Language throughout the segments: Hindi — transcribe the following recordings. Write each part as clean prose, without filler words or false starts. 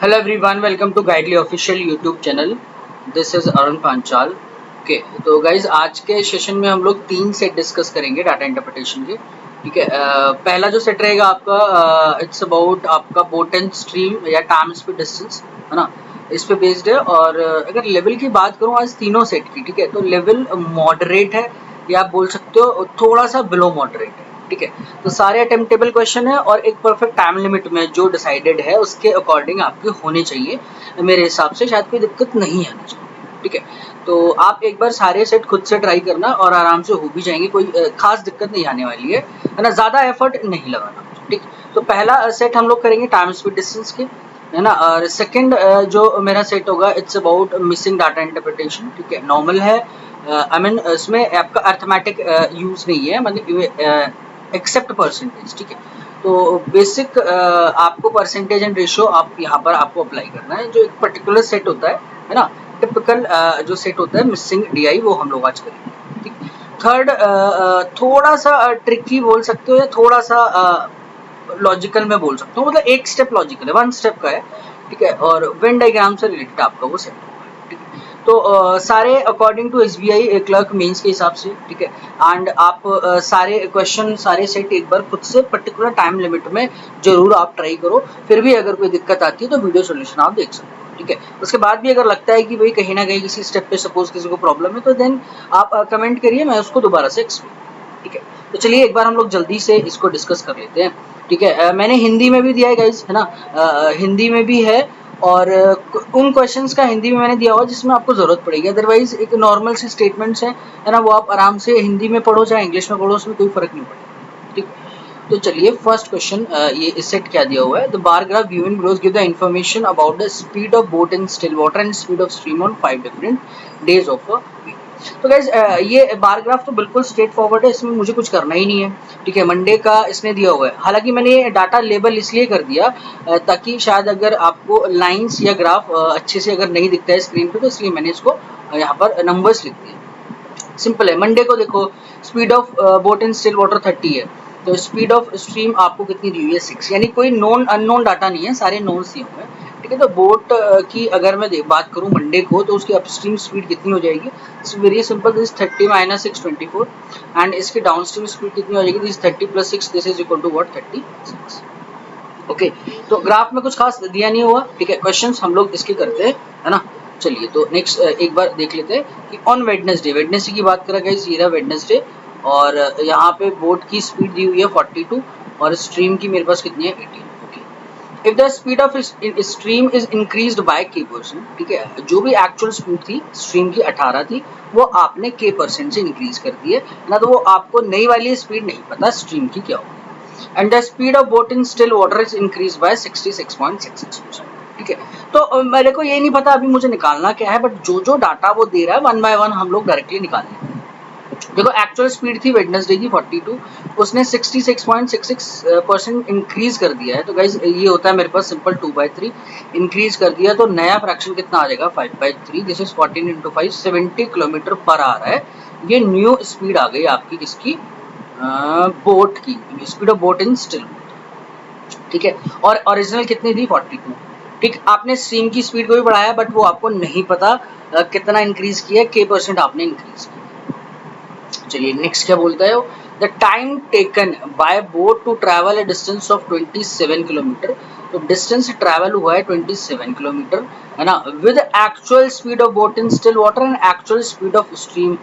Hello everyone, welcome to Guidely official YouTube channel. This is Arun Panchal. Okay, तो गाइज आज के सेशन में हम लोग 3 सेट डिस्कस करेंगे डाटा इंटरप्रिटेशन के। ठीक है, पहला जो सेट रहेगा आपका इट्स अबाउट आपका बोट एंड स्ट्रीम या टाइम स्पीड डिस्टेंस, है ना, इस पे बेस्ड है। और अगर लेवल की बात करूँ आज तीनों सेट की, ठीक है, तो लेवल मॉडरेट है या आप बोल सकते हो थोड़ा सा बिलो मॉडरेट है। ठीक है, तो सारे अटेम्प्टेबल क्वेश्चन है और एक परफेक्ट टाइम लिमिट में जो डिसाइडेड है उसके अकॉर्डिंग आपके होने चाहिए। मेरे हिसाब से शायद कोई दिक्कत नहीं आनी चाहिए। ठीक है, तो आप एक बार सारे सेट खुद से ट्राई करना और आराम से हो भी जाएंगे, कोई खास दिक्कत नहीं आने वाली है ना, ज़्यादा एफर्ट नहीं लगाना। ठीक, तो पहला सेट हम लोग करेंगे टाइम स्पीड डिस्टेंस के, है ना। और सेकंड जो मेरा सेट होगा it's about missing data interpretation. ठीक है, नॉर्मल है, आई मीन इसमें आपका अर्थमेटिक यूज नहीं है, मतलब एक्सेप्ट परसेंटेज। ठीक है, तो बेसिक आपको परसेंटेज एंड रेशियो आप यहाँ पर आपको अप्लाई करना है। जो एक पर्टिकुलर सेट होता है ना, टिपिकल जो सेट होता है मिसिंग डीआई, वो हम लोग आज करेंगे। ठीक, थर्ड थोड़ा सा ट्रिकी बोल सकते हो या थोड़ा सा लॉजिकल में बोल सकता हूँ, मतलब एक स्टेप लॉजिकल है, वन स्टेप का है। ठीक है, और वेन डायग्राम से रिलेटेड आपका वो सेट होगा। ठीक है, तो सारे according to SBI clerk mains के हिसाब से। ठीक है, एंड आप सारे क्वेश्चन सारे सेट एक बार खुद से पर्टिकुलर टाइम लिमिट में जरूर आप ट्राई करो। फिर भी अगर कोई दिक्कत आती है तो वीडियो सोल्यूशन आप देख सकते हो। ठीक है, उसके बाद भी अगर लगता है कि भाई कहीं ना कहीं किसी स्टेप पे सपोज किसी को प्रॉब्लम है तो देन आप कमेंट करिए, मैं उसको दोबारा से एक्सप्लेन। ठीक है, तो चलिए एक बार हम लोग जल्दी से इसको डिस्कस कर लेते हैं। ठीक है, मैंने हिंदी में भी दिया है गाइज, है ना, हिंदी में भी है। और उन क्वेश्चंस का हिंदी में मैंने दिया हुआ जिसमें आपको जरूरत पड़ेगी, अदरवाइज एक नॉर्मल से स्टेटमेंट्स हैं, है ना, वो आप आराम से हिंदी में पढ़ो चाहे इंग्लिश में पढ़ो, उसमें कोई फर्क नहीं पड़ेगा। ठीक, तो चलिए फर्स्ट क्वेश्चन, ये इस सेट क्या दिया हुआ है, the bar graph given below give the information about the speed of boat in still water and speed of stream on 5 different days of a week. तो गाइज ये बार ग्राफ तो बिल्कुल स्ट्रेट फॉरवर्ड है, इसमें मुझे कुछ करना ही नहीं है। ठीक है, मंडे का इसने दिया हुआ है, हालांकि मैंने ये डाटा लेबल इसलिए कर दिया ताकि शायद अगर आपको लाइंस या ग्राफ अच्छे से अगर नहीं दिखता है स्क्रीन पे, तो इसलिए मैंने इसको यहाँ पर नंबर्स लिख दिए। सिंपल है, मंडे को देखो speed of boat in still water 30 है, तो स्पीड ऑफ स्ट्रीम आपको कितनी दी हुई है 6, यानी कोई नॉन अननोन डाटा नहीं है, सारे नोन दिए हुए हैं। ठीक है, तो बोट की अगर मैं बात करूं मंडे को, तो उसकी अपस्ट्रीम स्पीड कितनी हो जाएगी, it's very simple, this 30 minus 6 24, and इसकी डाउनस्ट्रीम स्पीड कितनी हो जाएगी, this 30 plus 6, this is equal to what 36। Okay, तो ग्राफ में कुछ खास दिया नहीं हुआ। ठीक है, क्वेश्चंस हम लोग इसके करते हैं, है ना। चलिए तो नेक्स्ट एक बार देख लेते हैं कि ऑन वेडनेसडे की बात करें गाइस, ये रहा वेडनेसडे, और यहाँ पे बोट की स्पीड दी हुई है 42 और स्ट्रीम की मेरे पास कितनी है 18। Okay, if the speed of stream is increased by k%, ठीक है, जो भी एक्चुअल स्पीड थी स्ट्रीम की 18 थी, वो आपने k% से इंक्रीज कर दी है ना, तो वो आपको नई वाली स्पीड नहीं पता स्ट्रीम की क्या होगी। And the speed of boat in still water is increase by 66.66%। ठीक है, तो मेरे को ये नहीं पता अभी मुझे निकालना क्या है, बट जो जो डाटा वो दे रहा है वन बाय वन हम लोग डायरेक्टली निकाल लेंगे। देखो एक्चुअल स्पीड थी वेडनेसडे की 42, उसने 66.66% इंक्रीज कर दिया है, तो गाइज ये होता है मेरे पास सिंपल 2/3 इंक्रीज कर दिया, तो नया फ्रैक्शन कितना आ जाएगा 5/3, दिस इज 14 इंटू 5, 70 किलोमीटर पर आ रहा है। ये न्यू स्पीड आ गई आपकी किसकी, बोट की, speed of boat in still. ठीक है, और ओरिजिनल कितनी थी 42। ठीक, आपने स्ट्रीम की स्पीड को भी बढ़ाया, बट वो आपको नहीं पता कितना इंक्रीज किया, k% आपने इंक्रीज किया। चलिए नेक्स्ट क्या बोलता है, the time taken by boat to travel a distance of 27 kilometre, तो डिस्टेंस ट्रैवल हुआ है 27 किलोमीटर, है ना, with actual speed of boat in still water and actual speed of stream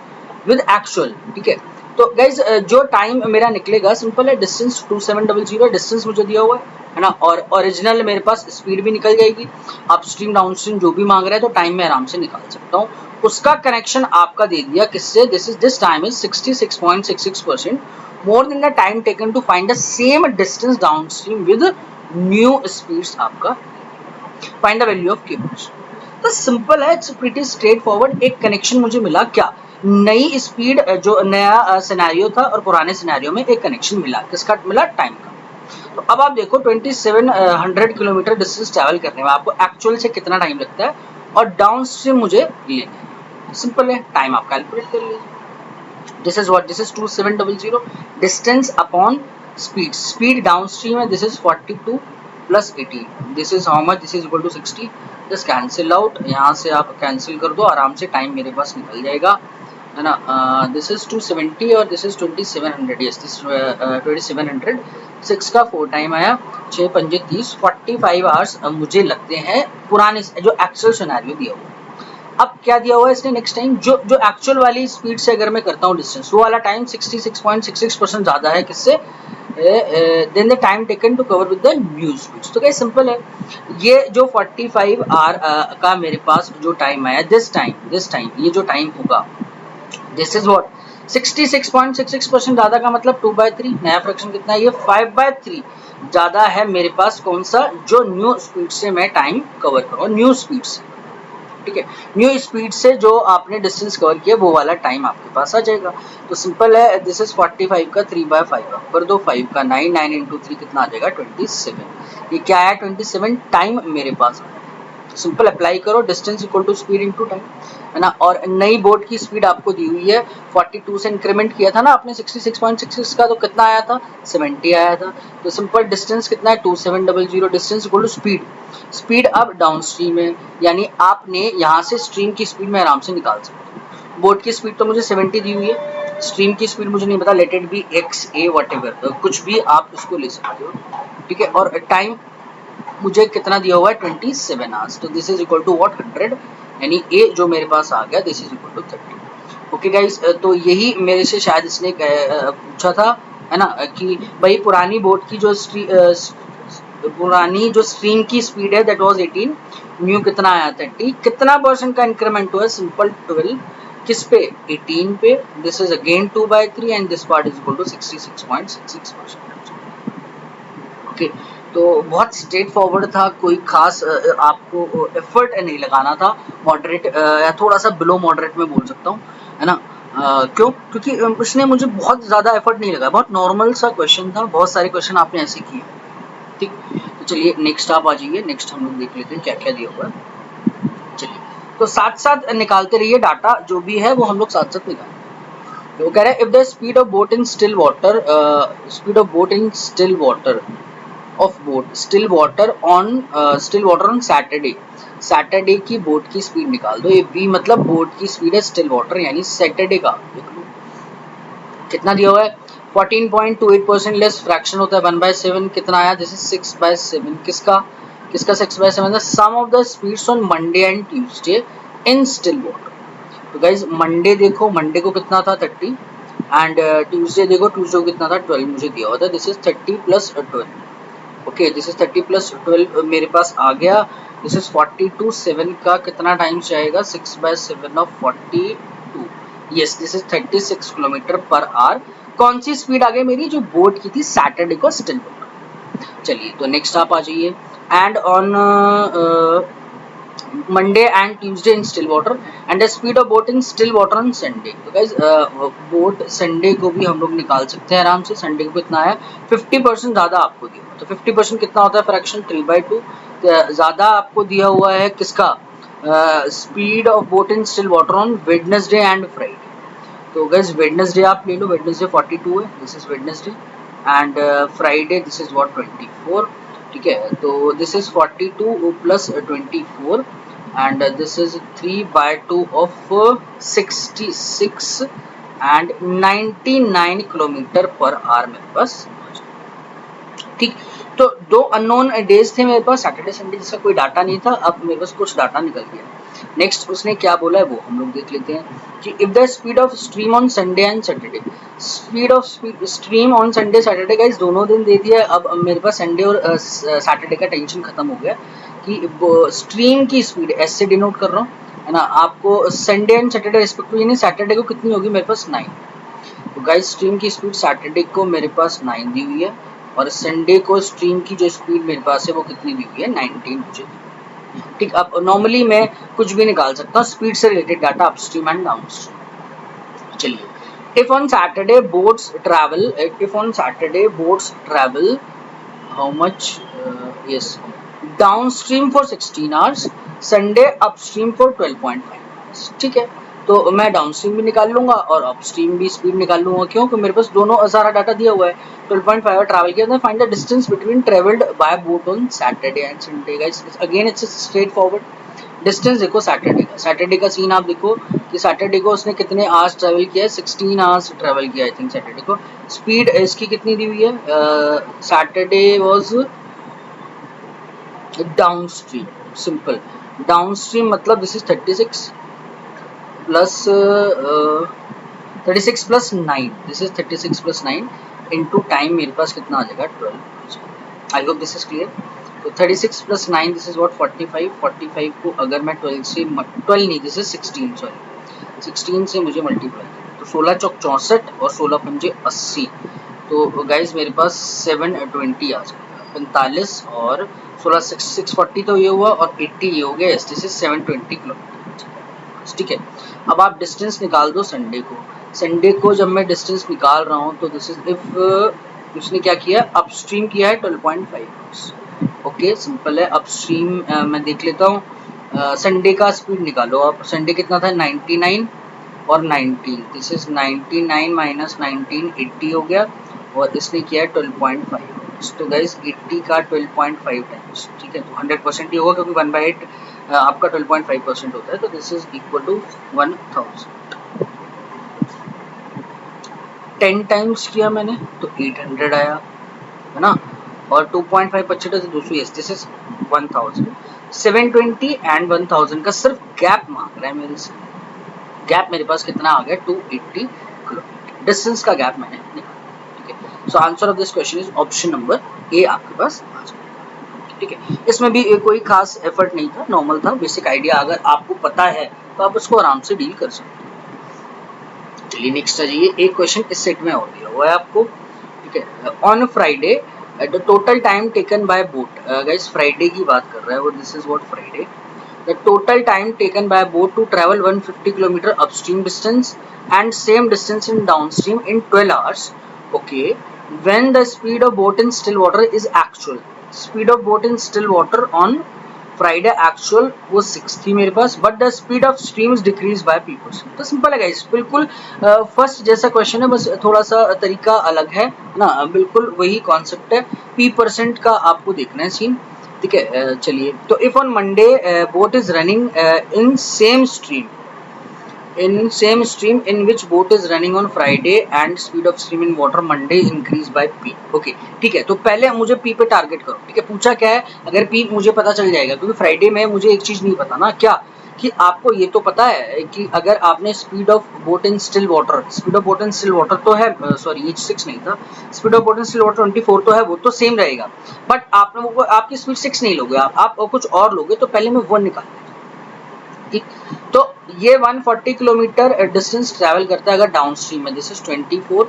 with actual. ठीक है, तो गाइज जो टाइम मेरा निकलेगा सिंपल है, डिस्टेंस 2700 डिस्टेंस मुझे दिया हुआ है ना, और ओरिजिनल मेरे पास स्पीड भी निकल जाएगी, अप स्ट्रीम डाउन स्ट्रीम जो भी मांग रहा है, तो टाइम में आराम से निकाल सकता हूँ। उसका कनेक्शन आपका दे दिया किससे, this time is 66.66% more than the time taken to find the same distance downstream with new speeds आपका, find the value of k%। तो सिंपल है, इट्स प्रीटी स्ट्रेट फॉरवर्ड। एक कनेक्शन मुझे मिला, क्या, नई स्पीड, जो नया सिनेरियो था और पुराने सिनेरियो में एक कनेक्शन मिला, किसका मिला, टाइम का। तो अब आप देखो 2700 किलोमीटर डिस्टेंस ट्रैवल करने में आपको एक्चुअल से कितना टाइम लगता है, और डाउन स्ट्रीम मुझे लेना है, सिंपल है, टाइम आप कैलकुलेट कर लीजिए। This is what, this is 2700 distance upon speed, speed downstream है, this is 42 plus 18, this is how much, this is equal to 60, just cancel out, यहाँ से आप कैंसिल कर दो, आराम से टाइम मेरे पास निकल जाएगा, है ना। दिस इज 270 और दिस इज 2700, यस दिस 2700, 6 का 4 टाइम आया, 6 पंजे 30, 45 आवर्स मुझे लगते हैं पुराने जो एक्चुअल सिनेरियो दिया हुआ। अब क्या दिया हुआ है इसने नेक्स्ट टाइम, जो जो एक्चुअल वाली स्पीड से अगर मैं करता हूँ डिस्टेंस, वो वाला टाइम 66.66% ज़्यादा है किससे, then the time taken to cover with the new speeds. तो क्या सिंपल है, ये जो 45 आवर का मेरे पास जो टाइम आया, दिस टाइम ये जो टाइम होगा, दिस इज व्हाट 66.66% ज़्यादा का मतलब 2/3, नया फ्रैक्शन कितना है ये 5/3 ज़्यादा है मेरे पास, कौन सा, जो न्यू स्पीड से मैं टाइम कवर करूँ, न्यू स्पीड से, ठीक है, न्यू स्पीड से जो आपने डिस्टेंस कवर किया वो वाला टाइम आपके पास आ जाएगा। तो सिंपल है, दिस इज 45 का 3/5 कर दो, 5 का 9, 9 इंटू 3 कितना आ जाएगा 27, ये क्या है 27 टाइम मेरे पास। सिंपल अप्लाई करो, distance equal to speed into time, है ना। और नई बोट की स्पीड आपको दी हुई है 42 से इंक्रीमेंट किया था ना आपने 66.66 का, तो कितना आया था 70 आया था। तो सिंपल डिस्टेंस कितना है 2700, distance equal to speed, speed अब डाउन स्ट्रीम है, यानी आपने यहाँ से स्ट्रीम की स्पीड में आराम से निकाल सकते हो। बोट की स्पीड तो मुझे 70 दी हुई है, स्ट्रीम की स्पीड मुझे नहीं पता, let it be x A what ever, कुछ भी आप उसको ले सकते हो, ठीक है। और टाइम मुझे कितना दिया हुआ है 27 आवर्स, तो this is equal to what 100, यानी ए जो मेरे पास आ गया this is equal to 30। Okay guys, तो यही मेरे से शायद इसने पूछा था, है ना, कि भाई पुरानी बोट की जो पुरानी जो स्ट्रीम की स्पीड है दैट वाज 18, न्यू कितना आया 30, कितना परसेंट का इंक्रीमेंट हुआ है, सिंपल 12, किस पे 18 पे, this is again 2/3 and this part is equal to 66.66%। Okay, तो बहुत स्ट्रेट फॉरवर्ड था, कोई खास आपको एफर्ट नहीं लगाना था, मॉडरेट या थोड़ा सा बिलो मॉडरेट में बोल सकता हूँ, है ना। क्यों, क्योंकि उसने मुझे बहुत ज़्यादा एफर्ट नहीं लगाया, बहुत नॉर्मल सा क्वेश्चन था, बहुत सारे क्वेश्चन आपने ऐसे किए, ठीक। तो चलिए नेक्स्ट आप आ जाइए, नेक्स्ट हम लोग देख लेते हैं क्या क्या दिया हुआ है। चलिए, तो साथ साथ निकालते रहिए डाटा, जो भी है वो हम लोग साथ साथ निकालेंगे। तो वो कह रहे हैं if the speed of boat in still water, speed of boat in still water of boat still water on Saturday की बोट की स्पीड निकाल दो। ये बी मतलब बोट की स्पीड है स्टिल वाटर, यानी सैटरडे का कितना दिया हुआ है 14.28% लेस, फ्रैक्शन होता है 1/7, कितना आया, दिस इज 6/7, किसका 6/7 sum of the speeds on Monday and Tuesday in still water. तो गाइज मंडे देखो, मंडे को कितना था 30, एंड ट्यूसडे देखो, ट्यूसडे को कितना था 12 मुझे दिया हुआ था, this is 30 plus 12। Okay, this is 30 plus 12 मेरे पास आ गया, दिस इज 42, 7 का कितना टाइम्स जाएगा 6/7 of 42, yes this is 36 kilometre per hour. कौन सी स्पीड आ गई मेरी, जो बोट की थी सैटरडे को स्टिल वाटर। चलिए, तो नेक्स्ट आप आ जाइए, and on Monday and Tuesday in still water and the speed of boat in still water on Sunday. तो गाइस बोट संडे को भी हम लोग निकाल सकते हैं आराम से, संडे को कितना है 50% ज़्यादा आपको दिया हुआ, तो 50% कितना होता है फ्रैक्शन 3/2, ज़्यादा आपको दिया हुआ है किसका, speed of boat in still water on Wednesday and Friday. तो गाइस वेडनेसडे आप ले लो, वेडनेसडे 42 है, this is Wednesday, and Friday this is what 24, ठीक है। तो this is 42 plus 24 and this is 3/2 of 66 and 99 kilometre per hour मेरे पास, ठीक। तो दो अननोन डेज थे मेरे पास, सैटरडे संडे, जिसका कोई डाटा नहीं था, अब मेरे पास कुछ डाटा निकल गया। नेक्स्ट उसने क्या बोला है वो हम लोग देख लेते हैं, कि if the speed of stream on Sunday and Saturday, speed of stream on Sunday Saturday guys दोनों दिन दे दिया। अब मेरे पास संडे और सैटरडे का टेंशन खत्म हो गया, कि स्ट्रीम की स्पीड एस से डिनोट कर रहा हूँ, है ना। आपको संडे एंड सैटरडे रिस्पेक्टिव, यानी सैटरडे को कितनी होगी मेरे पास 9, तो गाइस स्ट्रीम की स्पीड सैटरडे को मेरे पास 9 दी हुई है, और संडे को स्ट्रीम की जो स्पीड मेरे पास है वो कितनी दी हुई है 19 मुझे, ठीक। अब नॉर्मली मैं कुछ भी निकाल सकता हूँ स्पीड से related data, upstream and downstream. चलिए, if on Saturday boats travel how much, yes downstream for 16 hours, Sunday upstream for 12.5 hours, ठीक है। तो मैं डाउन स्ट्रीम भी निकाल लूंगा और अप स्ट्रीम भी स्पीड निकाल लूंगा। क्यों? क्योंकि मेरे पास दोनों सारा डाटा दिया हुआ है। 12.5 ट्रैवल किया, find the distance between travelled by boat on Saturday and Sunday. Guys again it's straight forward. Distance देखो सैटरडे का सीन आप देखो कि सैटरडे को उसने कितने आवर्स ट्रैवल किया है, 16 आवर्स ट्रैवल किया आई थिंक सैटरडे को। स्पीड इसकी कितनी दी हुई है? Saturday was downstream, simple downstream मतलब this is 36 plus 36 plus 9, this is 36 plus 9 into time मेरे पास कितना आ जाएगा 12। I hope this is clear. तो 36 प्लस 9 दिस इज व्हाट 45। 45 को अगर मैं 12 से 12 नहीं दिस इज 16 सॉरी 16 से मुझे मल्टीप्लाई तो 16 चौक 64 और 16 पंजे 80। तो गाइज मेरे पास 720 आ जाएगा 45 और 16 640 तो ये हुआ और 80 ये हो गया। This is 720 kilometre. ठीक है, अब आप डिस्टेंस निकाल दो संडे को। संडे को जब मैं डिस्टेंस निकाल रहा हूँ तो दिस इज इफ उसने क्या किया अपस्ट्रीम किया है 12.5। ओके सिंपल है। अपस्ट्रीम मैं देख लेता हूँ। संडे का स्पीड निकालो आप। संडे कितना था 99 और 19, दिस इज 99 माइनस 19 80 हो गया और इसने किया है 12.5। तो गाइज 80 का 12.5 टाइम्स, ठीक है, तो 100% ही होगा क्योंकि 1/8 आपका 12.5% होता है। तो this is equal to 1000। 10 times किया मैंने तो 800 आया है ना, और 2.5 बच्चे तो 200। Yes this is 1000। 720 एंड 1000 का सिर्फ गैप मांग रहा है मेरे से। गैप मेरे पास कितना आ गया 280 किलोमीटर। डिस्टेंस का गैप मैंने निकाला। ठीक है, सो answer of this question is option number A आपके पास आ जाएगा। ठीक है, इसमें भी कोई खास एफर्ट नहीं था, नॉर्मल था, बेसिक आइडिया अगर आपको पता है तो आप उसको आराम से डील कर सकते हो। चलिए नेक्स्ट आ जाइए। एक क्वेश्चन इस सेट में और दिया हुआ है आपको। ठीक है, on Friday the total time taken by boat. Guys Friday की बात कर रहा है वो, this is what Friday. The total time taken by a boat to travel 150 km upstream distance and same distance in downstream in 12 hours. Okay, when the speed of boat in still water is actual. Speed of boat in still water on Friday actual वो 6 थी मेरे पास, but the speed of streams decreased by p%. तो सिंपल है गाइस, बिल्कुल फर्स्ट जैसा क्वेश्चन है, बस थोड़ा सा तरीका अलग है ना, बिल्कुल वही कॉन्सेप्ट है। p% का आपको देखना है सीन। ठीक है, चलिए तो if on Monday boat is running in same stream in which boat is running on Friday and speed of stream in water Monday increase by P. Okay ठीक है, तो पहले मुझे पी पे टारगेट करो। ठीक है, पूछा क्या है, अगर पी मुझे पता चल जाएगा क्योंकि फ्राइडे में मुझे एक चीज नहीं पता ना, क्या कि आपको ये तो पता है कि अगर आपने speed of boat in still water तो है, सॉरी ये 6 नहीं था, speed of boat in still water 24 तो है, वो तो सेम रहेगा, बट आपने वो आपकी स्पीड 6 नहीं लोगे, आप कुछ और लोगे, तो पहले मैं 1 निकाल। ठीक, तो ये 140 किलोमीटर डिस्टेंस ट्रैवल करता है अगर डाउन स्ट्रीम में, दिस इज 24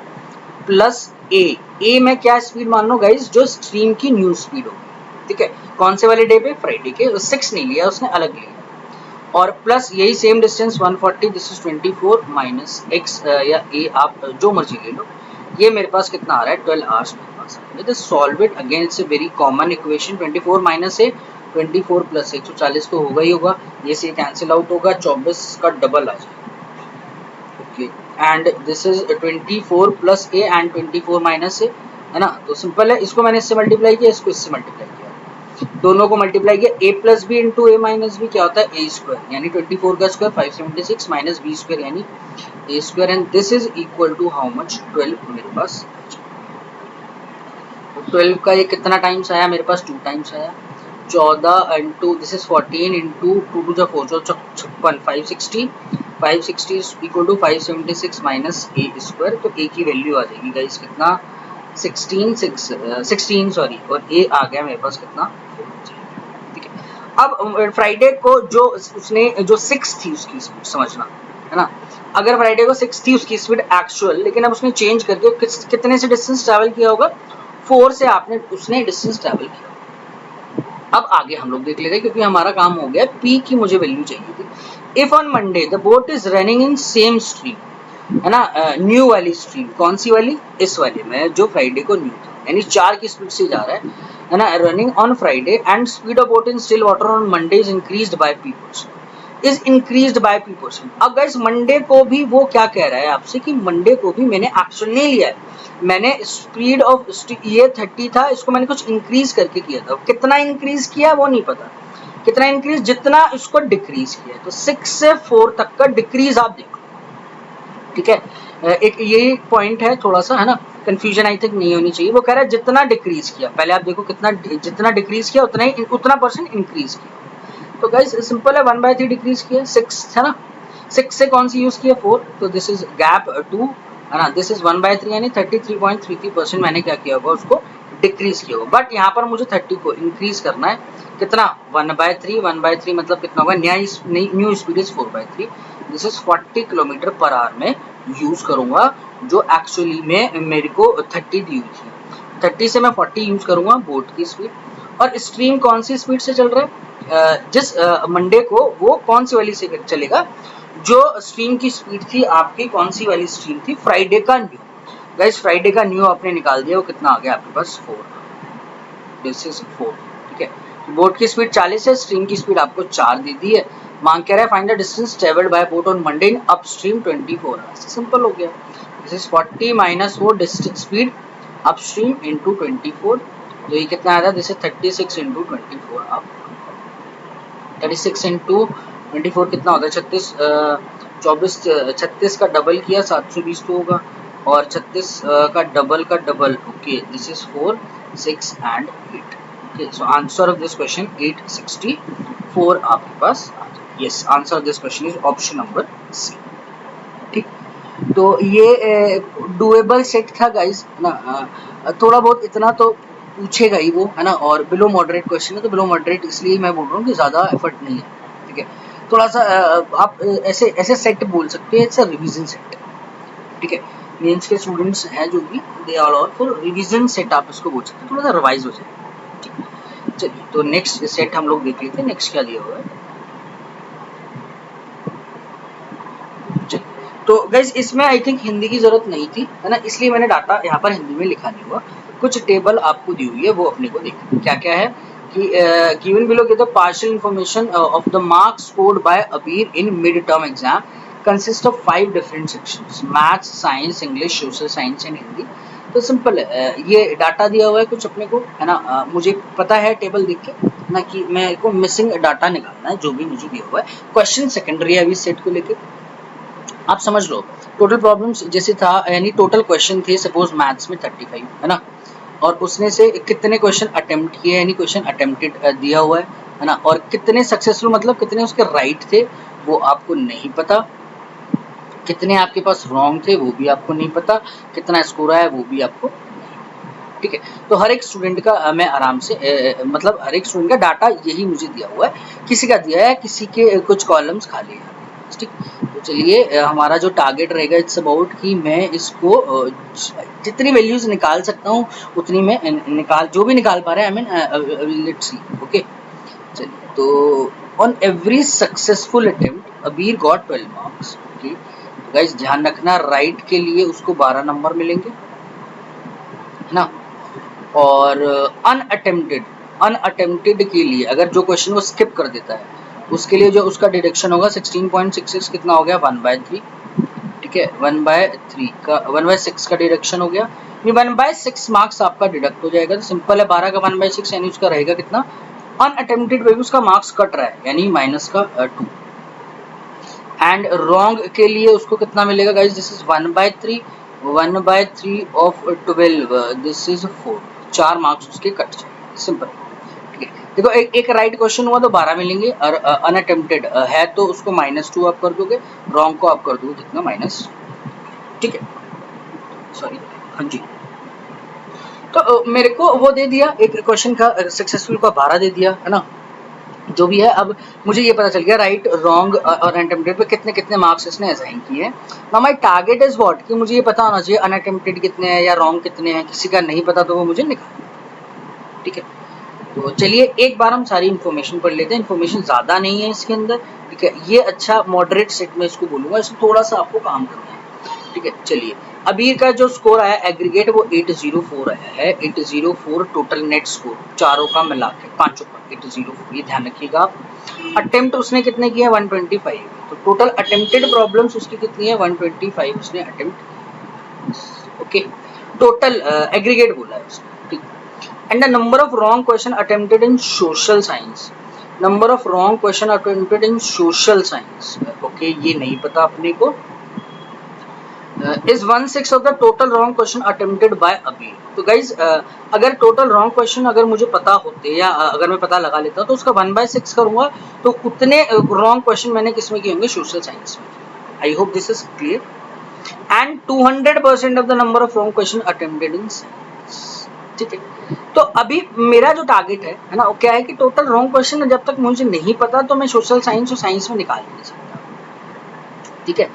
प्लस ए में क्या स्पीड मान लो गाइज, जो स्ट्रीम की न्यू स्पीड होगी। ठीक है, कौन से वाले डे पे, फ्राइडे के। 6 नहीं लिया उसने, अलग लिया, और प्लस यही same distance 140, this is 24 minus x या ए आप जो मर्जी ले लो। ये मेरे पास कितना आ रहा है 12 आवर्स मेरे पास आ रहा है। Solve it again, it's a very common equation. 24 minus A 24 plus 140 तो होगा ही होगा, ये से कैंसिल आउट होगा, 24 का डबल आ जाएगा। Okay, and this is 24 plus A and 24 minus A, है ना, तो सिंपल है, इसको मैंने इससे मल्टीप्लाई किया, इसको इससे मल्टीप्लाई किया, दोनों को मल्टीप्लाई किया। ए प्लस बी इंटू ए माइनस बी क्या होता है, ए स्क्वायर, यानी 24 का स्क्वायर 576 माइनस बी स्क्वायर यानी A square, and this is equal to how much 12 मेरे पास। तो 12 का ये कितना टाइम्स आया मेरे पास, 2 टाइम्स आया। 14 into this is 14 into 2 to the 4 56, 560 is equal to 576 minus A square. तो ए की वैल्यू आ जाएगी गाइस कितना, 16 सॉरी, और ए आ गया मेरे पास कितना। ठीक है, अब फ्राइडे को जो उसने जो 6 थी उसकी स्पीड समझना है ना, अगर फ्राइडे को 6 थी उसकी स्पीड एक्चुअल, लेकिन अब उसने चेंज करके कितने से डिस्टेंस ट्रैवल किया होगा, 4 से उसने डिस्टेंस ट्रैवल किया। अब आगे हम लोग देख लेते हैं क्योंकि हमारा काम हो गया, पी की मुझे वैल्यू चाहिए थी। If on Monday the boat is running in same stream, है ना, न्यू वाली स्ट्रीम, कौन सी वाली, इस वाले में जो फ्राइडे को न्यू था, यानी 4 की स्पीड से जा रहा है ना, running on Friday and speed of boat in still water on Monday is increased by p%। Is increased by p%। अब गाइस मंडे को भी वो क्या कह रहा है आपसे कि मंडे को भी मैंने एक्शन नहीं लिया है, मैंने स्पीड ऑफ ये 30 था, इसको मैंने कुछ इंक्रीज करके किया था, कितना इंक्रीज किया वो नहीं पता, कितना इंक्रीज, जितना इसको डिक्रीज किया, तो 6 से 4 तक का डिक्रीज आप देखो, ठीक है। एक यही पॉइंट है थोड़ा सा, है ना, कंफ्यूजन आई थिंक नहीं होनी चाहिए। वो कह रहा है जितना डिक्रीज किया, पहले आप देखो कितना, जितना डिक्रीज किया उतना परसेंट इंक्रीज किया। तो गाइस सिंपल है, 1/3 डिक्रीज किया, 6 है ना, 6 से कौन सी यूज किया 4, तो दिस इज गैप 2 है ना, दिस इज 1/3 यानी 33.33% मैंने क्या किया होगा, उसको डिक्रीज किया होगा। बट यहाँ पर मुझे 30 को इंक्रीज करना है, कितना 1/3 मतलब कितना होगा, new speed is 4/3, this is 40 kilometre per hour में यूज करूंगा, जो एक्चुअली में मेरे को 30 दी हुई थी, 30 से मैं 40 यूज करूंगा बोट की स्पीड। और स्ट्रीम कौन सी स्पीड से चल रहा है, जिस मंडे को वो कौन सी वाली से चलेगा, जो स्ट्रीम की स्पीड थी आपकी, कौन सी वाली स्ट्रीम थी, फ्राइडे का न्यू। गाइस फ्राइडे का न्यू आपने निकाल दिया, वो कितना आ गया आपके पास 4, दिस इज 4, ठीक है। बोट की स्पीड 40 है, स्ट्रीम की स्पीड आपको 4 दे दी है, मांग कह रहा है find the distance travelled by boat on Monday in upstream 24 hours. Simple हो गया, this is 40 minus 4 distance speed upstream into 24, तो ये कितना आया था, दिस इज 36 इनटू 24, आप 36 इंटू 24 कितना होता है, 36 24 36 का डबल किया 720 तो होगा, और 36 का double, okay, this is 4 6 and 8, okay. So answer of this question 864 आपके पास आ जाए। Yes, answer of this question is option number C, ठीक। तो ये डुएबल सेट था गाइस ना, थोड़ा बहुत इतना तो पूछेगा ही वो, है ना, और बिलो मॉडरेट क्वेश्चन है, तो बिलो मॉडरेट इसलिए मैं बोल रहा हूँ कि ज़्यादा एफर्ट नहीं है, ठीक है। थोड़ा सा आप ऐसे ऐसे सेट बोल सकते हैं, इट्स रिवीजन सेट, ठीक है। मेंस के स्टूडेंट्स हैं जो भी, they are all for revision set, आप इसको बोल सकते हैं, थोड़ा सा रिवाइज हो जाए, ठीक है। चलिए, तो नेक्स्ट सेट हम लोग देख लेते हैं, नेक्स्ट क्या दिया हुआ है। तो गाइज इसमें आई थिंक हिंदी की जरूरत नहीं थी, है ना, इसलिए मैंने डाटा यहाँ पर हिंदी में लिखा नहीं हुआ। कुछ टेबल आपको दी हुई है, वो अपने को देखना क्या क्या है कि गिवन बिलो के partial information of the marks scored by Abir in mid term exam consist of 5 different sections, maths, science, English, social science and Hindi. तो सिंपल है, ये डाटा दिया हुआ है कुछ अपने को, है ना, मुझे पता है टेबल देख के ना कि मेरे को मिसिंग डाटा निकालना है, जो भी मुझे दिया हुआ है। क्वेश्चन सेकेंडरी है अभी सेट को लेकर, आप समझ लो। टोटल प्रॉब्लम्स जैसे था, यानी टोटल क्वेश्चन थे सपोज मैथ्स में 35, है ना, और उसने से कितने क्वेश्चन अटेम्प्ट किए, यानी क्वेश्चन अटेम्प्टेड दिया हुआ है ना, और कितने सक्सेसफुल मतलब कितने उसके राइट थे वो आपको नहीं पता, कितने आपके पास रॉन्ग थे वो भी आपको नहीं पता, कितना स्कोर आया वो भी आपको, ठीक है। तो हर एक स्टूडेंट का मैं आराम से मतलब हर एक स्टूडेंट का डाटा यही मुझे दिया हुआ है, किसी का दिया है, किसी के कुछ कॉलम्स खाली है, ठीक। तो चलिए हमारा जो टारगेट रहेगा इट्स अबाउट कि मैं इसको जितनी वैल्यूज निकाल सकता हूँ उतनी मैं निकाल, जो भी निकाल पा रहे हैं, I mean let's see, okay. चलिए, तो ऑन एवरी सक्सेसफुल अटेम्प्ट अबीर गॉट 12 मार्क्स, ओके। तो गाइस ध्यान रखना, राइट के लिए उसको 12 नंबर मिलेंगे, है ना, और अनअटेम्प्टेड के लिए अगर जो क्वेश्चन वो स्किप कर देता है उसके लिए जो उसका डिडक्शन होगा 16.66 कितना हो गया 1/3, ठीक है। 1/3 का 1/6 का डिडक्शन हो गया, ये 1/6 मार्क्स आपका डिडक्ट हो जाएगा। तो सिंपल है, 12 का 1/6 यानी उसका रहेगा कितना, अनअटेम्प्टेड पे भी उसका मार्क्स कट रहा है यानी माइनस का 2, एंड रॉन्ग के लिए उसको कितना मिलेगा guys, this is 1/3 of 12, this is 4, 4 marks उसके कट जाएंगे, सिंपल, ठीक है। देखो एक राइट क्वेश्चन हुआ तो 12 मिलेंगे, और अनअटेम्प्टेड है तो उसको -2 आप कर दोगे, रॉन्ग को आप कर दोगे कितना -, ठीक है, सॉरी, हाँ जी। तो मेरे को वो दे दिया एक क्वेश्चन का सक्सेसफुल का 12 दे दिया, है ना, जो भी है। अब मुझे ये पता चल गया राइट, रॉन्ग और अनअटेम्प्टेड पे कितने कितने मार्क्स इसने असाइन किए हैं। Now my target is what, कि मुझे ये पता होना चाहिए अनअटेम्प्टेड कितने हैं या रॉन्ग कितने हैं, किसी का नहीं पता तो वो मुझे निकालना, ठीक है। तो चलिए एक बार हम सारी इन्फॉर्मेशन पढ़ लेते हैं, इन्फॉर्मेशन ज़्यादा नहीं है इसके अंदर, ठीक है। ये अच्छा मॉडरेट सेट में इसको बोलूँगा, इसमें थोड़ा सा आपको काम करना है। ठीक है। चलिए अबीर का जो स्कोर आया एग्रीगेट वो 804 आया है, 804 टोटल नेट स्कोर चारों का मिला के, पांचों का 804, ये ध्यान रखिएगा आप। अटेम्प्ट उसने कितने किए 125, तो टोटल अटेम्प्टेड प्रॉब्लम्स उसकी कितनी है 125 उसने अटेम्प्ट, ओके। टोटल एग्रीगेट बोला है उसने, ठीक। And the number of wrong question attempted in social science, number of wrong question attempted in social science, okay, ये नहीं पता अपने को। Is 1/6 of the total wrong question attempted by Abir. तो गाइज अगर टोटल रॉन्ग क्वेश्चन अगर मुझे पता होते या अगर मैं पता लगा लेता तो उसका 1/6 करूंगा, तो उतने रॉन्ग क्वेश्चन मैंने किसमें किए होंगे सोशल साइंस में। आई hope this is clear. And 200% of the number of wrong question attempted in science, ठीक है। तो अभी मेरा जो टारगेट है ना, वो क्या है कि टोटल रॉन्ग क्वेश्चन जब तक मुझे नहीं पता तो मैं सोशल साइंस और साइंस में निकाल नहीं सकता, ठीक है।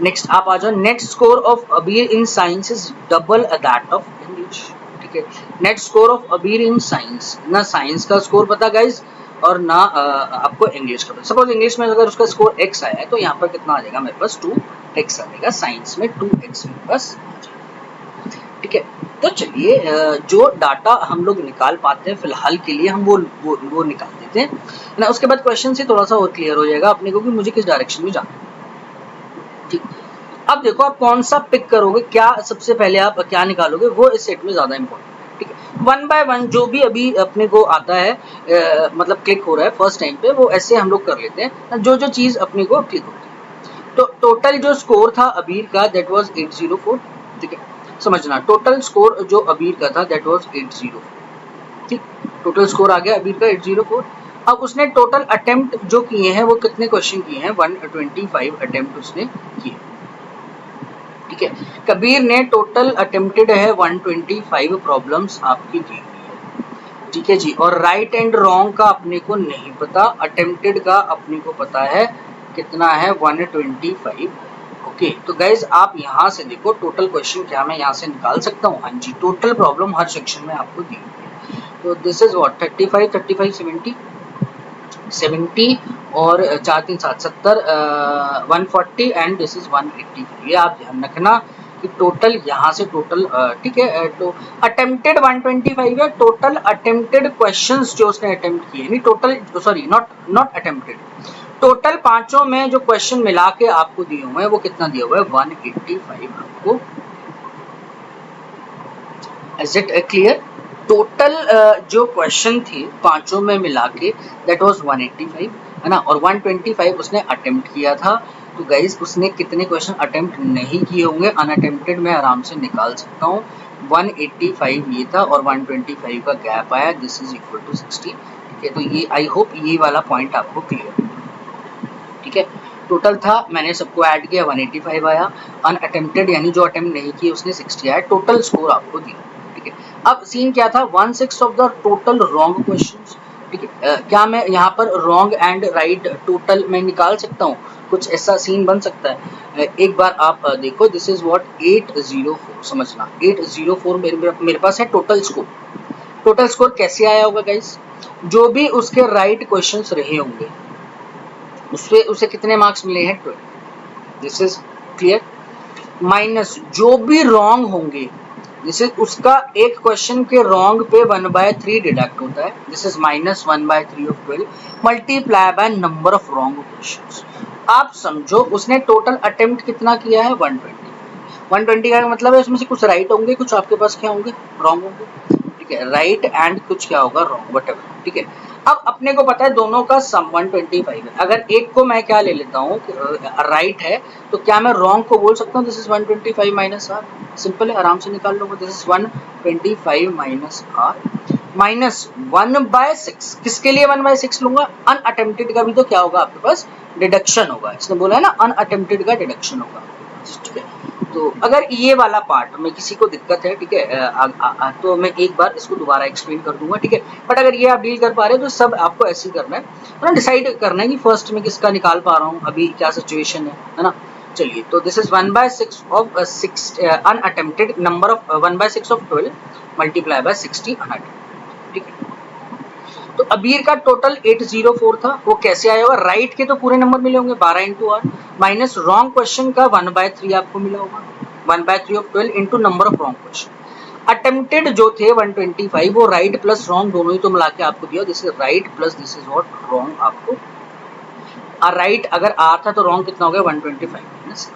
नेक्स्ट आप आ जाओ, नेट स्कोर ऑफ अबीर in science is double that of English, ठीक है। नेट स्कोर ऑफ अबीर इन साइंस, ना साइंस का स्कोर पता गाइज और ना आपको इंग्लिश का पता। सपोज इंग्लिश में अगर उसका स्कोर x आया है तो यहाँ पर कितना आ जाएगा मेरे पास 2x आ जाएगा, साइंस में 2x मेरे पास आ जाएगा, ठीक है। तो चलिए जो डाटा हम लोग निकाल पाते हैं फिलहाल के लिए हम वो निकाल देते हैं ना, उसके बाद क्वेश्चन से थोड़ा सा और क्लियर हो जाएगा अपने को कि मुझे किस डायरेक्शन में जाना है, ठीक। अब देखो आप कौन सा पिक करोगे, क्या सबसे पहले आप क्या निकालोगे, वो इस सेट में ज्यादा इंपॉर्टेंट है, ठीक है। 1 बाय 1 जो भी अभी अपने को आता है मतलब क्लिक हो रहा है फर्स्ट टाइम पे, वो ऐसे हम लोग कर लेते हैं जो जो चीज अपने को क्लिक होती है। तो टोटल जो स्कोर था अबीर का दैट वाज 804, ठीक है। समझना टोटल स्कोर जो अबीर का था दैट वाज 804, ठीक। टोटल स्कोर आ गया अबीर का 804। अब उसने टोटल अटेम्प्ट जो किए हैं वो कितने क्वेश्चन किए हैं 125 अटेम्प्ट उसने किए, ठीक है। कबीर ने टोटल अटेम्प्टेड है 125 प्रॉब्लम्स आपकी दी हुई है, ठीक है जी। और राइट एंड रॉन्ग का अपने को नहीं पता, अटेम्प्टेड का अपने को पता है कितना है 125, ओके। तो गाइज आप यहाँ से देखो टोटल क्वेश्चन क्या मैं यहाँ से निकाल सकता हूँ, हाँ जी। टोटल प्रॉब्लम हर सेक्शन में आपको दी हुई है, तो दिस इज व्हाट 35 70 और 4 3 7 70 140 एंड दिस इज 185। ये आप ध्यान रखना कि टोटल यहाँ से टोटल, ठीक है। तो अटेम्प्टेड 125 है, टोटल अटेम्प्टेड क्वेश्चंस जो उसने अटेम्प्ट किए, नहीं total, sorry not attempted, total पांचों में जो क्वेश्चन मिला के आपको दिए हुए हैं वो कितना दिया हुआ है 185 आपको। Is it clear? टोटल जो क्वेश्चन थे पांचों में मिला के दैट वाज 185 है ना, और 125 उसने अटेम्प्ट किया था। तो गाइज उसने कितने क्वेश्चन अटेम्प्ट नहीं किए होंगे अनअटेम्प्टेड मैं आराम से निकाल सकता हूँ, 185 ये था और 125 का गैप आया, दिस इज इक्वल टू 60, ठीक है। तो ये आई होप ये वाला पॉइंट आपको क्लियर, ठीक है। टोटल था मैंने सबको ऐड किया 185 आया, अनअटेम्प्टेड यानी जो अटेम्प्ट नहीं किए उसने 60 आया, टोटल स्कोर आपको दिया, ठीक है। अब सीन क्या था 1/6 of the total wrong questions, ठीक है। क्या मैं यहाँ पर रॉन्ग एंड राइट टोटल मैं निकाल सकता हूँ, कुछ ऐसा सीन बन सकता है। एक बार आप देखो दिस इज व्हाट 804, समझना 804 मेरे पास है टोटल स्कोर। टोटल स्कोर कैसे आया होगा गाइस, जो भी उसके राइट क्वेश्चंस रहे होंगे उसे कितने मार्क्स मिले हैं 12, दिस इज क्लियर। माइनस जो भी रॉन्ग होंगे, दिस इज उसका एक क्वेश्चन के रॉन्ग पे 1/3 डिडक्ट होता है, this is minus 1/3 of 12 multiply by number of wrong questions. आप समझो उसने टोटल अटेम्प्ट कितना किया है 120 का मतलब है उसमें से कुछ राइट होंगे कुछ आपके पास क्या होंगे रॉन्ग होंगे, ठीक है। राइट एंड कुछ क्या होगा रॉन्ग, व्हाटएवर, ठीक है। अब अपने को पता है दोनों का सम 125 है, अगर एक को मैं क्या ले लेता हूँ राइट है तो क्या मैं रॉन्ग को बोल सकता हूँ this is 125 minus R, simple है आराम से निकाल लूंगा, this is 125 minus R minus 1/6, किसके लिए 1/6 लूंगा अनअटेम्प्टेड का भी तो क्या होगा आपके पास डिडक्शन होगा, इसने बोला है ना अनअटेम्प्टेड का डिडक्शन होगा, ठीक है। तो अगर ये वाला पार्ट में किसी को दिक्कत है, ठीक है, तो मैं एक बार इसको दोबारा एक्सप्लेन कर दूंगा, ठीक है। बट अगर ये आप डील कर पा रहे हो तो सब आपको ऐसे ही करना है ना, डिसाइड करना है कि फर्स्ट में किसका निकाल पा रहा हूँ अभी क्या सिचुएशन है ना। चलिए तो this is 1/6 of 6 unattempted number of 1/6 of 12 multiply by 60 unattempted, ठीक है। तो अबीर का टोटल 804 था, वो कैसे आया होगा, राइट के तो पूरे नंबर मिले होंगे 12 into R minus wrong question का 1/3 आपको मिला होगा, 1/3 of 12 into number of wrong question. Attempted जो थे 125 वो राइट प्लस रॉन्ग दोनों ही तो मिला के आपको दिया, this is right plus this is what wrong आपको। राइट अगर आर था तो रॉन्ग कितना हो गया 125 माइनस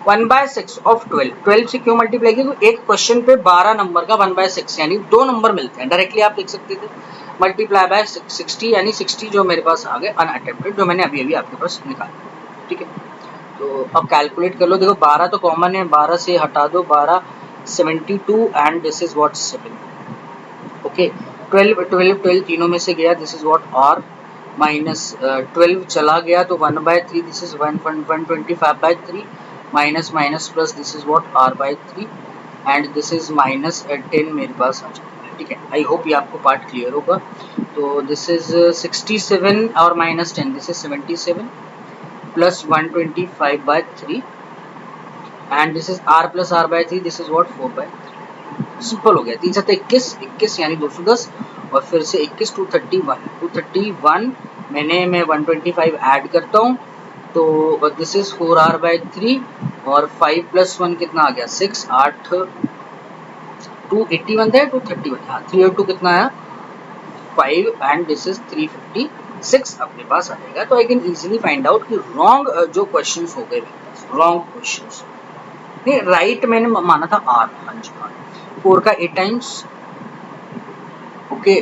1/6 ऑफ 12 से क्यों मल्टीप्लाई किया, क्योंकि एक क्वेश्चन पे 12 नंबर का 1/6 यानी 2 नंबर मिलते हैं, डायरेक्टली आप लिख सकते थे मल्टीप्लाई बाय 60 यानी 60 जो मेरे पास आ गए अनअटेम्प्टेड जो मैंने अभी अभी आपके पास निकाला। ठीक है, तो अब कैलकुलेट कर लो, देखो 12 तो कॉमन है, 12 से हटा दो 12 72 and this is what 7। Okay 12 तीनों में से गया, this is what R minus 12 चला गया तो 1/3 this is 125/3 minus minus plus this is what r/3 and this is minus 10 मेरे पास आ जाएगा। ठीक है, आई होप ये आपको पार्ट क्लियर होगा। तो दिस इज 67 और minus 10 this is 77 plus 125/3 and this is r plus r/3 this is what 4/3। Simple हो गया, 3 7 21 यानी 210 और फिर से 21 231 मैं 125 ऐड करता हूँ तो दिस इज 4r/3 और 5 प्लस 1 कितना आ गया 6 8 281 था 231 हाँ 302 कितना आया 5 एंड दिस इज 356 अपने पास आ जाएगा। तो I can easily find out कि रॉन्ग जो क्वेश्चंस हो गए रॉन्ग क्वेश्चंस नहीं राइट मैंने माना था आर, हाँ जी 4 का 8 टाइम्स। ओके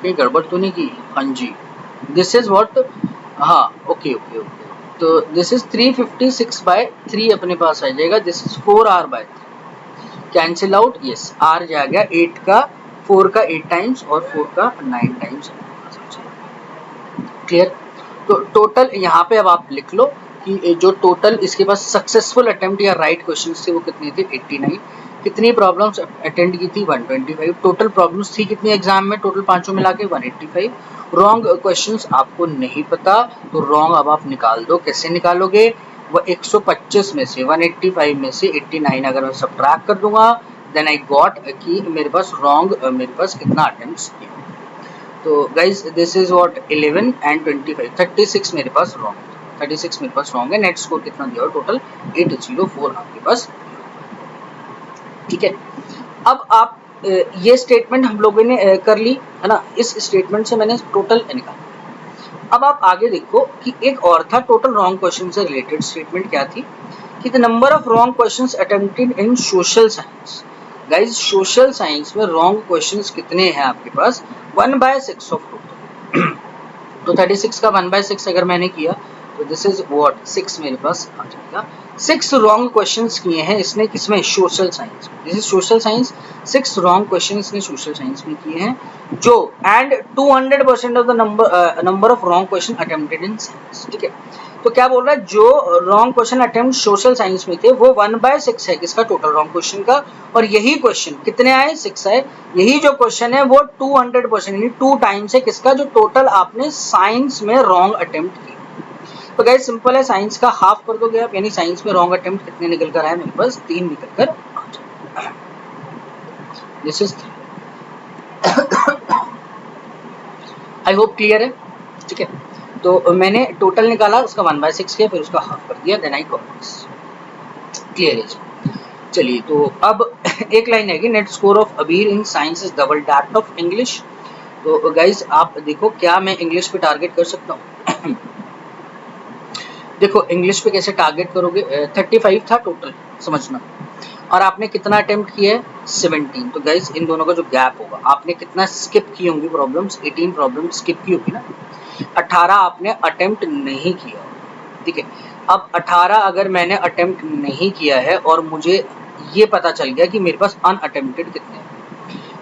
कहीं गड़बड़ तो नहीं की, हाँ जी दिस इज व्हाट हाँ ओके ओके ओके तो दिस इज 356/3 अपने पास आ जाएगा, this is 4r/3 cancel out, yes R जा गया 8 का 4 का 8 टाइम्स और 4 का 9 टाइम्स। क्लियर, तो टोटल यहाँ पे अब आप लिख लो कि जो टोटल इसके पास सक्सेसफुल अटेम्प्ट या राइट क्वेश्चंस थे वो कितनी थी 89, कितनी प्रॉब्लम्स अटेंड की थी 125, टोटल प्रॉब्लम्स थी कितनी एग्जाम में टोटल पांचों मिला के 185, रॉन्ग क्वेश्चंस आपको नहीं पता तो रॉन्ग अब आप निकाल दो, कैसे निकालोगे वो 125 में से 185 में से 89 अगर मैं सबट्रैक्ट कर दूंगा देन आई गॉट कि मेरे पास रॉन्ग मेरे पास कितना अटेम्प्ट्स किए। तो guys this is what 11 and 25 36 मेरे पास रॉन्ग 36 मेरे पास रॉन्ग है, नेट स्कोर कितना दिया टोटल 804 आपके पास। ठीक है, अब आप ये स्टेटमेंट हम लोगों ने कर ली है ना, इस स्टेटमेंट से मैंने टोटल निकाला। अब आप आगे देखो कि एक और था टोटल रॉन्ग क्वेश्चन से रिलेटेड स्टेटमेंट क्या थी कि the number of wrong questions attempted in social science. Guys social science में रॉन्ग क्वेश्चंस कितने हैं आपके पास 1/6 ऑफ टोटल तो 36 का 1/6 अगर मैंने किया तो दिस इज व्हाट 6 मेरे पास आ जाएगा। 6 रॉन्ग क्वेश्चंस किए हैं इसने किसमें सोशल साइंस में, this is social science 6 wrong question इसने सोशल साइंस में किए हैं जो and 200% of the number of wrong question attempted in science. ठीक है, तो क्या बोल रहा है जो wrong question attempt social science में थे वो 1/6 है किसका टोटल रॉन्ग क्वेश्चन का, और यही क्वेश्चन कितने आए 6 आए, यही जो क्वेश्चन है वो 200% यानी 2 टाइम्स है किसका जो टोटल आपने साइंस में रॉन्ग अटेम्प्ट किया। तो गाइस सिंपल है, साइंस का हाफ कर दोगे आप यानी साइंस में रॉन्ग अटेम्प्ट कितने निकल कर आए मेरे पास 3 निकल कर आ जाए, this is 3। I hope clear है। ठीक है, तो मैंने टोटल निकाला उसका 1/6 किया फिर उसका हाफ कर दिया then I got this. Clear है, चलिए तो अब एक लाइन है कि नेट स्कोर ऑफ अबीर in science is double that of English. तो गाइज आप देखो क्या मैं इंग्लिश पे टारगेट कर सकता हूँ देखो इंग्लिश पे कैसे टारगेट करोगे 35 था टोटल समझना और आपने कितना अटेम्प्ट किया है 17, तो गाइज इन दोनों का जो गैप होगा आपने कितना स्किप की होंगी प्रॉब्लम्स 18 प्रॉब्लम्स स्किप की होगी ना, 18 आपने अटेम्प्ट नहीं किया। ठीक है, अब 18 अगर मैंने अटेम्प्ट नहीं किया है और मुझे ये पता चल गया कि मेरे पास अनअटेम्प्टेड कितने हैं,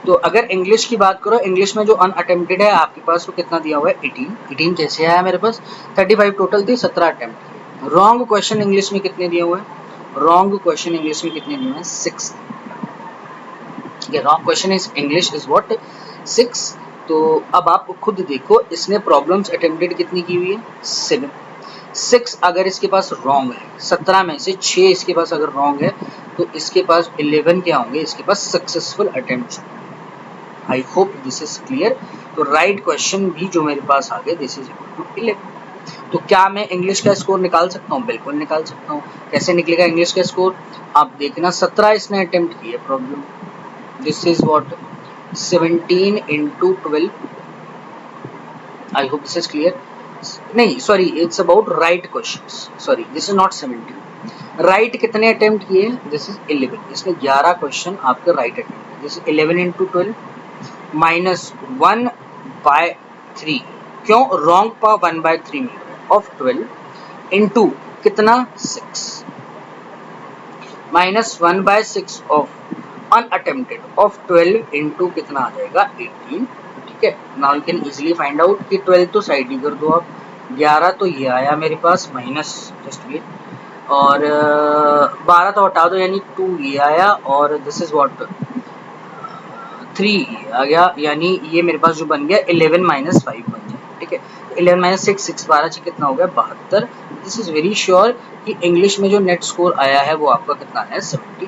तो अगर इंग्लिश की बात करो इंग्लिश में जो अनअटेम्प्टेड है आपके पास वो कितना दिया हुआ है 18 कैसे आया मेरे पास 35 टोटल थी 17 अटेम्प्ट। रॉन्ग क्वेश्चन इंग्लिश में कितने दिए हुए हैं, रॉन्ग क्वेश्चन इंग्लिश में कितने दिए हुए हैं 6। ठीक है, wrong question is English is what 6। तो अब आप खुद देखो इसने प्रॉब्लम्स अटेम्प्टेड कितनी की हुई है 7, 6 अगर इसके पास रॉन्ग है 17 में से 6 इसके पास अगर रॉन्ग है तो इसके पास 11 क्या होंगे इसके पास successful attempts. I hope this is clear. तो राइट क्वेश्चन भी जो मेरे पास आ गए दिस इज इक्वल टू 11। तो क्या मैं इंग्लिश का स्कोर निकाल सकता हूँ? बिल्कुल निकाल सकता हूँ। कैसे निकलेगा इंग्लिश का स्कोर? आप देखना 17 इसने अटेम्प्ट किए problem. This is what 17 into 12. I hope this is clear. नहीं sorry, it's about right questions, sorry this is not 17। Right कितने अटेम्प्ट किए? This is 11। इसमें 11 क्वेश्चन आपके right attempt. This is 11 into 12 minus 1/3। क्यों? रॉन्ग पा 1/3 मिल रहा है ऑफ 12 इंटू कितना 6 minus 1/6 of unattempted of 12 into कितना आ जाएगा 18। ठीक है, now you can easily find out कि 12 तो साइड ही कर दो आप, 11 तो ये आया मेरे पास माइनस जस्ट वेट, और 12 तो हटा दो यानी 2 ये आया, और दिस इज व्हाट 3 आ गया, यानी ये मेरे पास जो बन गया 11 माइनस 5 बन गया। ठीक है, 11 माइनस 6 12 से कितना हो गया 72। दिस इज वेरी श्योर कि इंग्लिश में जो नेट स्कोर आया है वो आपका कितना है 72।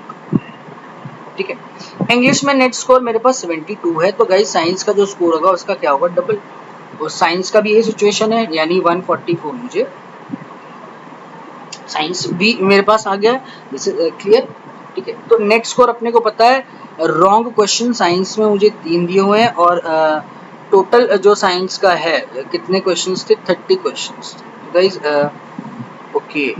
ठीक है, इंग्लिश में नेट स्कोर मेरे पास 72 है, तो गाइस साइंस का जो स्कोर होगा उसका क्या होगा डबल। और साइंस का भी यही सिचुएशन है, यानी 144 मुझे साइंस भी मेरे पास आ गया। This is clear. ठीक है, तो नेट स्कोर अपने को पता है। रॉन्ग क्वेश्चन साइंस में मुझे 3 दिए हुए हैं, और टोटल जो साइंस का है कितने क्वेश्चंस थे 30 क्वेश्चंस गाइस। ओके,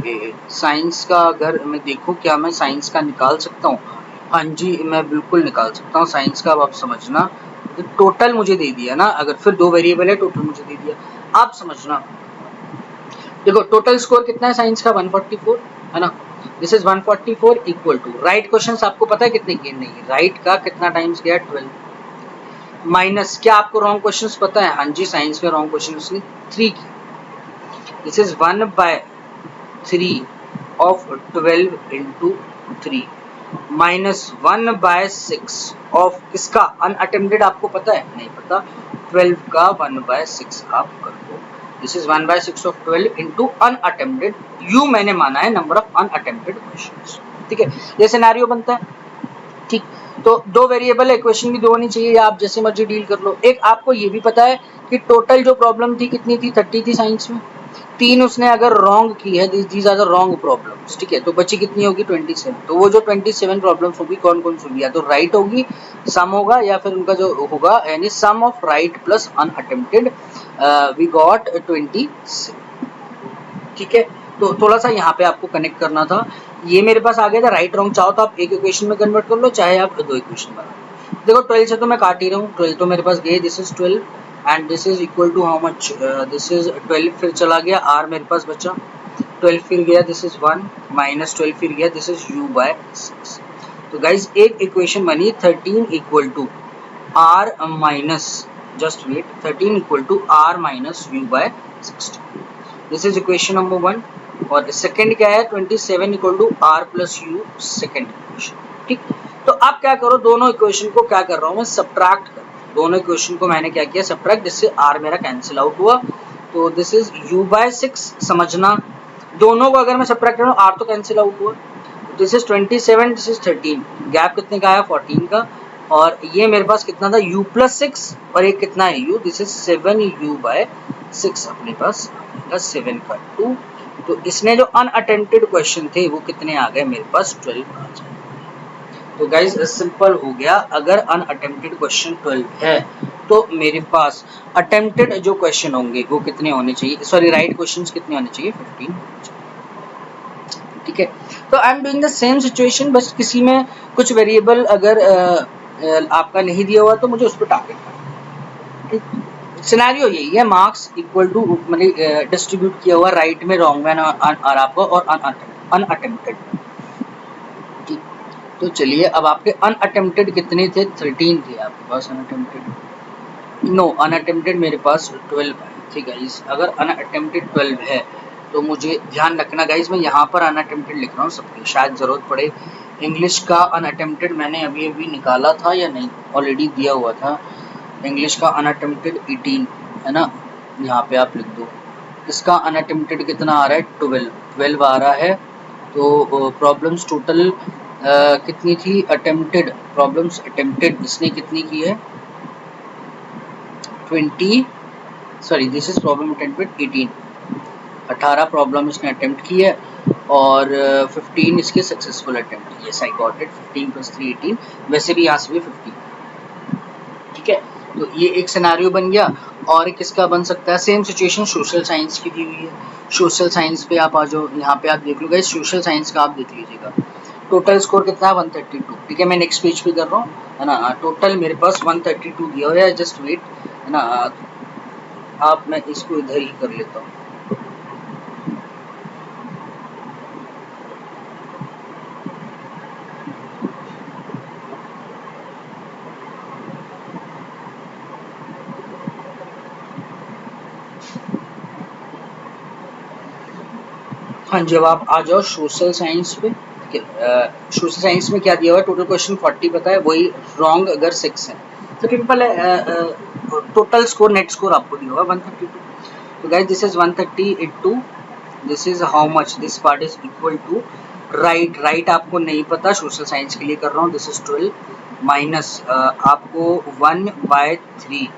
साइंस का अगर मैं देखूं क्या मैं साइंस का निकाल सकता हूँ? हाँ जी, मैं बिल्कुल निकाल सकता हूँ साइंस का। अब आप समझना, टोटल मुझे दे दिया ना, अगर फिर 2 वेरिएबल है टोटल मुझे दे दिया, आप समझना। देखो टोटल स्कोर कितना है साइंस का 144 है ना। This is 144 equal to right questions आपको पता है कितने किए? नहीं, राइट का कितना टाइम्स गया 12 माइनस क्या आपको रॉन्ग क्वेश्चंस पता है? हाँ जी, साइंस में रॉन्ग क्वेश्चन उसने 3 की। This is 1/3 of 12 into 3 minus 1/6 of किसका अनअटेम्प्टेड आपको पता है? नहीं पता, 12 का 1/6 आप कर दो। This is 1/6 of 12 into unattempted, you मैंने माना है नंबर ऑफ अनअटेम्प्टेड क्वेश्चंस। ठीक है, ये सिनेरियो बनता है। ठीक, तो 2 वेरिएबल है, इक्वेशन भी 2 होनी चाहिए, या आप जैसे मर्जी डील कर लो। एक आपको ये भी पता है कि टोटल जो प्रॉब्लम थी कितनी थी 30 थी साइंस में, 3 उसने अगर रॉन्ग की है, these are the wrong problems. ठीक है, तो बची कितनी होगी 27। तो वो जो 27 प्रॉब्लम्स होगी कौन कौन सी होगी? या तो राइट होगी, सम होगा, या फिर उनका जो होगा यानी sum of right plus unattempted we got 27। ठीक है, तो थोड़ा सा यहाँ पे आपको कनेक्ट करना था। ये मेरे पास आ गया था राइट रॉन्ग, चाहो तो आप एक इक्वेशन में कन्वर्ट कर लो, चाहे आप 2 इक्वेशन बना लो। देखो 12 से तो मैं काट ही रहा हूँ, 12 तो मेरे पास गए, this is 12 and this is equal to how much, this is 12 फिर चला गया, आर मेरे पास बचा 12 फिर गया, दिस इज 1 माइनस 12 फिर गया, दिस इज u/6। तो गाइज एक इक्वेशन बनी 13 equal to R minus just wait 13 equal to R minus u/16। This is equation number 1। और सेकंड क्या है 27 equal to R plus U, second equation. ठीक, तो आप क्या करो, दोनों इक्वेशन को क्या कर रहा हूँ मैं सब्ट्रैक्ट कर, दोनों इक्वेशन को मैंने क्या किया सब्ट्रैक्ट, जिससे आर मेरा कैंसिल आउट हुआ। तो दिस इज u/6, समझना दोनों को अगर मैं सब्ट्रैक्ट कर रहा हूँ आर तो कैंसिल आउट हुआ। This is 27, this is 13, gap कितने का आया 14 का, और ये मेरे पास कितना था u+6 और एक कितना है u, दिस इज 7u/6 अपने पास 7 का 2। तो इसने जो अनअटेम्प्टेड क्वेश्चन थे वो कितने आ गए मेरे पास 12 आ जाए। तो गाइज सिंपल हो गया, अगर अनअटेम्प्टेड क्वेश्चन 12 है तो मेरे पास अटेम्प्टेड जो क्वेश्चन होंगे वो कितने होने चाहिए, सॉरी राइट क्वेश्चंस कितने होने चाहिए 15। ठीक है, तो I am doing the same situation, बस किसी में कुछ वेरिएबल अगर आपका नहीं दिया हुआ तो मुझे उस पर टारगेट करना। सिनेरियो यही है, मार्क्स इक्वल टू मतलब डिस्ट्रीब्यूट किया हुआ राइट में, रॉन्ग में और आपको और अनअटेम्प्टेड। ठीक, तो चलिए अब आपके अनअटेम्प्टेड कितने थे 13 थे आपके पास अनअटेम्प्टेड। नो, अनअटेम्प्टेड मेरे पास 12 है। ठीक है, अगर अनअटेम्प्टेड 12 है तो मुझे ध्यान रखना गाइज, मैं यहाँ पर अनअटेम्प्टेड लिख रहा हूँ सबकी, शायद जरूरत पड़े। इंग्लिश का अनअटेम्प्टेड मैंने अभी अभी निकाला था या नहीं, ऑलरेडी दिया हुआ था। इंग्लिश का अनअटेम्प्टेड 18 है ना, यहाँ पे आप लिख दो। इसका अनअटेम्प्टेड कितना आ रहा है 12 आ रहा है। तो प्रॉब्लम्स टोटल कितनी थी अटेम्प्टेड, प्रॉब्लम्स अटेम्प्टेड इसने कितनी की है 20, sorry this is problem attempted 18 18 problem इसने अटेम्प्ट की है और 15 इसके successful attempt. Yes I got it, 15 + 3 18, वैसे भी यहाँ से भी 15। ठीक है, तो ये एक सिनेरियो बन गया। और एक किसका बन सकता है, सेम सिचुएशन सोशल साइंस की दी हुई है। सोशल साइंस पे आप आ जाओ, यहाँ पे आप देख लो गाइस, सोशल साइंस का आप देख लीजिएगा। टोटल स्कोर कितना है 132। ठीक है, मैं नेक्स्ट पेज पे कर रहा हूँ, है ना। टोटल मेरे पास 132 दिया हुआ है, जस्ट वेट, है ना। आप मैं इसको इधर ही कर लेता हूँ। हाँ जी, अब आप आ जाओ सोशल साइंस पे। सोशल साइंस में क्या दिया हुआ है, टोटल क्वेश्चन 40 पता है, वही रॉन्ग अगर 6 है तो सिंपल है। टोटल स्कोर नेट स्कोर आपको दिया होगा 132। तो guys this is 130 into this is how much, this part is equal to right आपको नहीं पता, सोशल साइंस के लिए कर रहा हूँ। दिस इज 12 माइनस आपको 1/3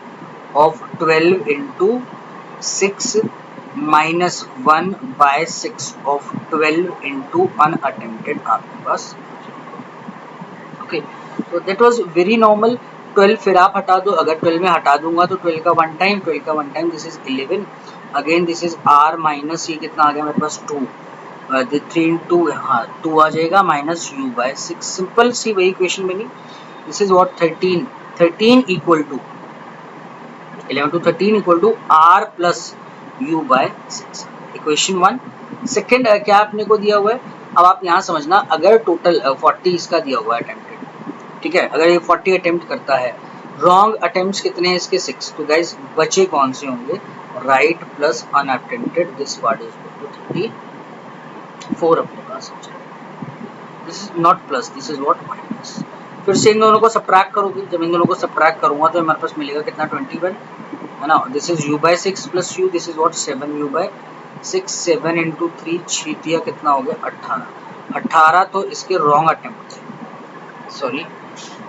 of 12 into 6 minus 1/6 of 12 into unattempted आपके पास। ओके, तो दैट वाज वेरी नॉर्मल। 12 फिर आप हटा दो, अगर 12 में हटा दूंगा तो 12 का वन टाइम, 12 का one time, this is 11। Again this is r minus ये कितना आ गया मेरे पास 2, 3 into हाँ 2 आ जाएगा माइनस u/6। सिंपल सी वही इक्वेशन बनी। This is what 13 equal to 11 to 13 equal to r plus u/6। Equation 1। Second क्या आपने को दिया हुआ है, अब आप यहाँ समझना, अगर टोटल 40 इसका दिया हुआ है अटेम्प्टेड, ठीक है, अगर ये 40 अटेम्प्ट करता है, रॉन्ग अटेम्प्ट्स कितने हैं इसके 6, तो गाइस बचे कौन से होंगे, right plus unattempted, this part is equal to 34 अपने पास। This is not plus, this is what minus. फिर से इन दोनों को सबट्रैक्ट करोगे, जब इन दोनों को सबट्रैक्ट करूंगा तो हमारे पास मिलेगा कितना 21, है ना। This is u/6 plus u, this is what 7u/6, 7 into 3 छीतिया कितना हो गया 18 तो इसके रॉन्ग अटेम्प्ट थे, सॉरी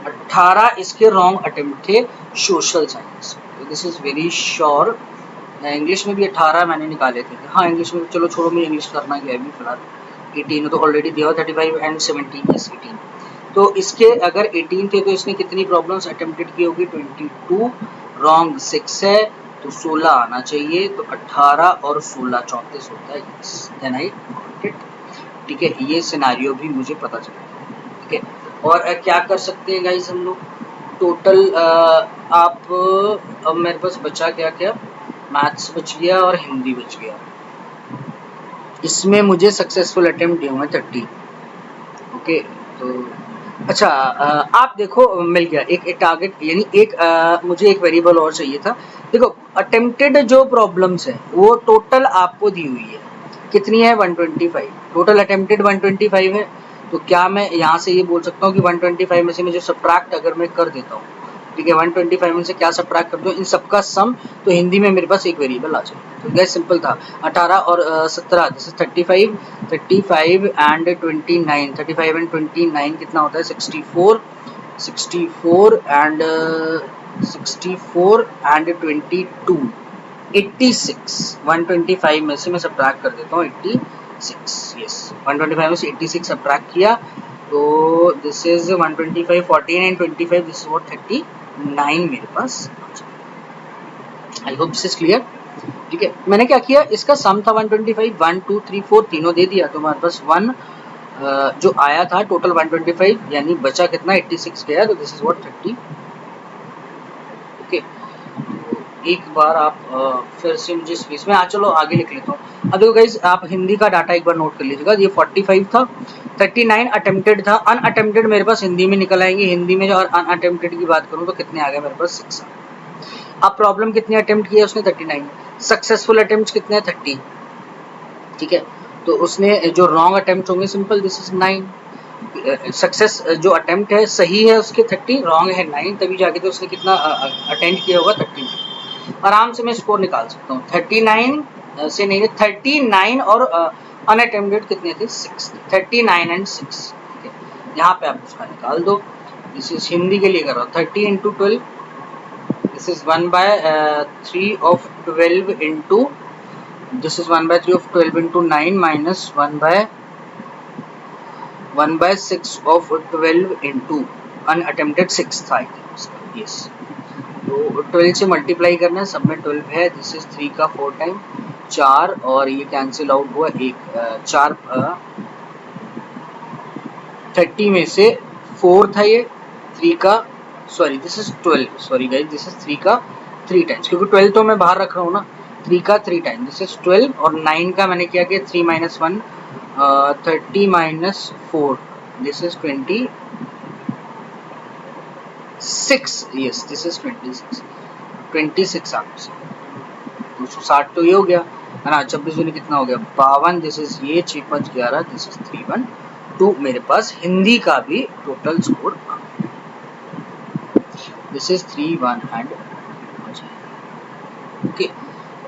18 इसके रॉन्ग अटेम्प्ट थे सोशल साइंस। तो this is very sure. English में भी 18 मैंने निकाले थे, हाँ इंग्लिश में, चलो छोड़ो, मैं इंग्लिश करना गया अभी फिलहाल। 18 तो ऑलरेडी दिया हुआ, 35 एंड 17 इज 18। तो इसके अगर 18 थे तो इसने कितनी प्रॉब्लम्स अटेम्प्टेड की होगी 22, रॉन्ग 6 है तो 16 आना चाहिए, तो 18 और 16 34 होता है। Then I got it. ठीक है, ये सिनेरियो भी मुझे पता चला। ठीक है, और क्या कर सकते हैं गाइस हम लोग, टोटल आप अब मेरे पास बचा क्या क्या, मैथ्स बच गया और हिंदी बच गया। इसमें मुझे सक्सेसफुल अटेम्प्ट दिए हुए 30। ओके, तो अच्छा आप देखो मिल गया एक टारगेट, यानी एक मुझे एक वेरिएबल और चाहिए था। देखो अटेम्प्टेड जो प्रॉब्लम्स है वो टोटल आपको दी हुई है, कितनी है 125, टोटल अटेम्प्टेड 125 है। तो क्या मैं यहाँ से ये बोल सकता हूँ कि 125 में से मुझे सब्ट्रैक्ट अगर मैं कर देता हूँ, ठीक है, 125 में से क्या सब्ट्रैक्ट कर दो, इन सबका सम, तो हिंदी में मेरे पास एक वेरिएबल आ जाए। तो गैस सिंपल था, 18 और 17, दिस इज 35, 35 एंड 29, 35 एंड 29 कितना होता है 64, 64 एंड 64 एंड 22, 86, 125 में से मैं सब्ट्रैक्ट कर देता हूँ 86, यस 125 में से 86 सब्ट्रैक्ट किया, तो this is 125, 14 and 25, this is what 39 मेरे पास। I hope this is clear. ठीक है, मैंने क्या किया, इसका सम था 125, 1 2 3 4 तीनों दे दिया, तो हमारे पास 1 जो आया था टोटल 125, यानी बचा कितना 86 गया, तो दिस इज व्हाट 30। ओके, एक बार आप फिर से मुझे स्पेस में चलो आगे लिख लेता हूँ। अब देखो गाइस, आप हिंदी का डाटा एक बार नोट कर लीजिएगा। ये 45 था, 39 अटेम्प्टेड था, अनअटेम्प्टेड मेरे पास हिंदी में निकल आएंगे। हिंदी में जो अनअटेम्प्टेड की बात करूँ तो कितने आ गए मेरे पास 6। अब प्रॉब्लम कितनी अटेम्प्ट किया उसने 39, सक्सेसफुल अटेम्प्ट कितने 30। ठीक है, तो उसने जो रॉन्ग अटेम्प्ट होंगे सिंपल, दिस इज 9। सक्सेस जो अटेम्प्ट है सही है उसके 30, रॉन्ग है 9, तभी जाके तो उसने कितना अटेम्प्ट किया होगा 30। आराम से मैं स्कोर निकाल सकता हूँ 39 से नहीं, 39 और अनअटेम्प्टेड कितने थे 6, 39 एंड 6। ठीक है, यहाँ पे आप उसका निकाल दो। दिस इज हिंदी के लिए कर रहा हूँ, 30 into 12, this is 1/3 of 12 into this is 1/3 of 12 into 9 minus 1/6 of 12 into unattempted 6 था इसका। यस, तो 12 से मल्टीप्लाई करना है, सब में 12 है। दिस इज 3 का 4 टाइम 4 और ये कैंसिल आउट हुआ 4 30 में से 4 था ये 3 का, sorry this is 12, sorry guys this is 3 का 3 टाइम्स, क्योंकि 12 तो मैं बाहर रख रहा हूँ ना, 3 का 3 टाइम दिस इज 12 और 9 का मैंने क्या किया 3 minus 1 30 minus 4 this is 26, yes this is 26 आपसे 260 तो ये हो गया है ना। 26 दूनी कितना हो गया 52, दिस इज ये 6 5 11, दिस इज 312। मेरे पास हिंदी का भी टोटल स्कोर आ गया, दिस इज 3-1 एंड ओके।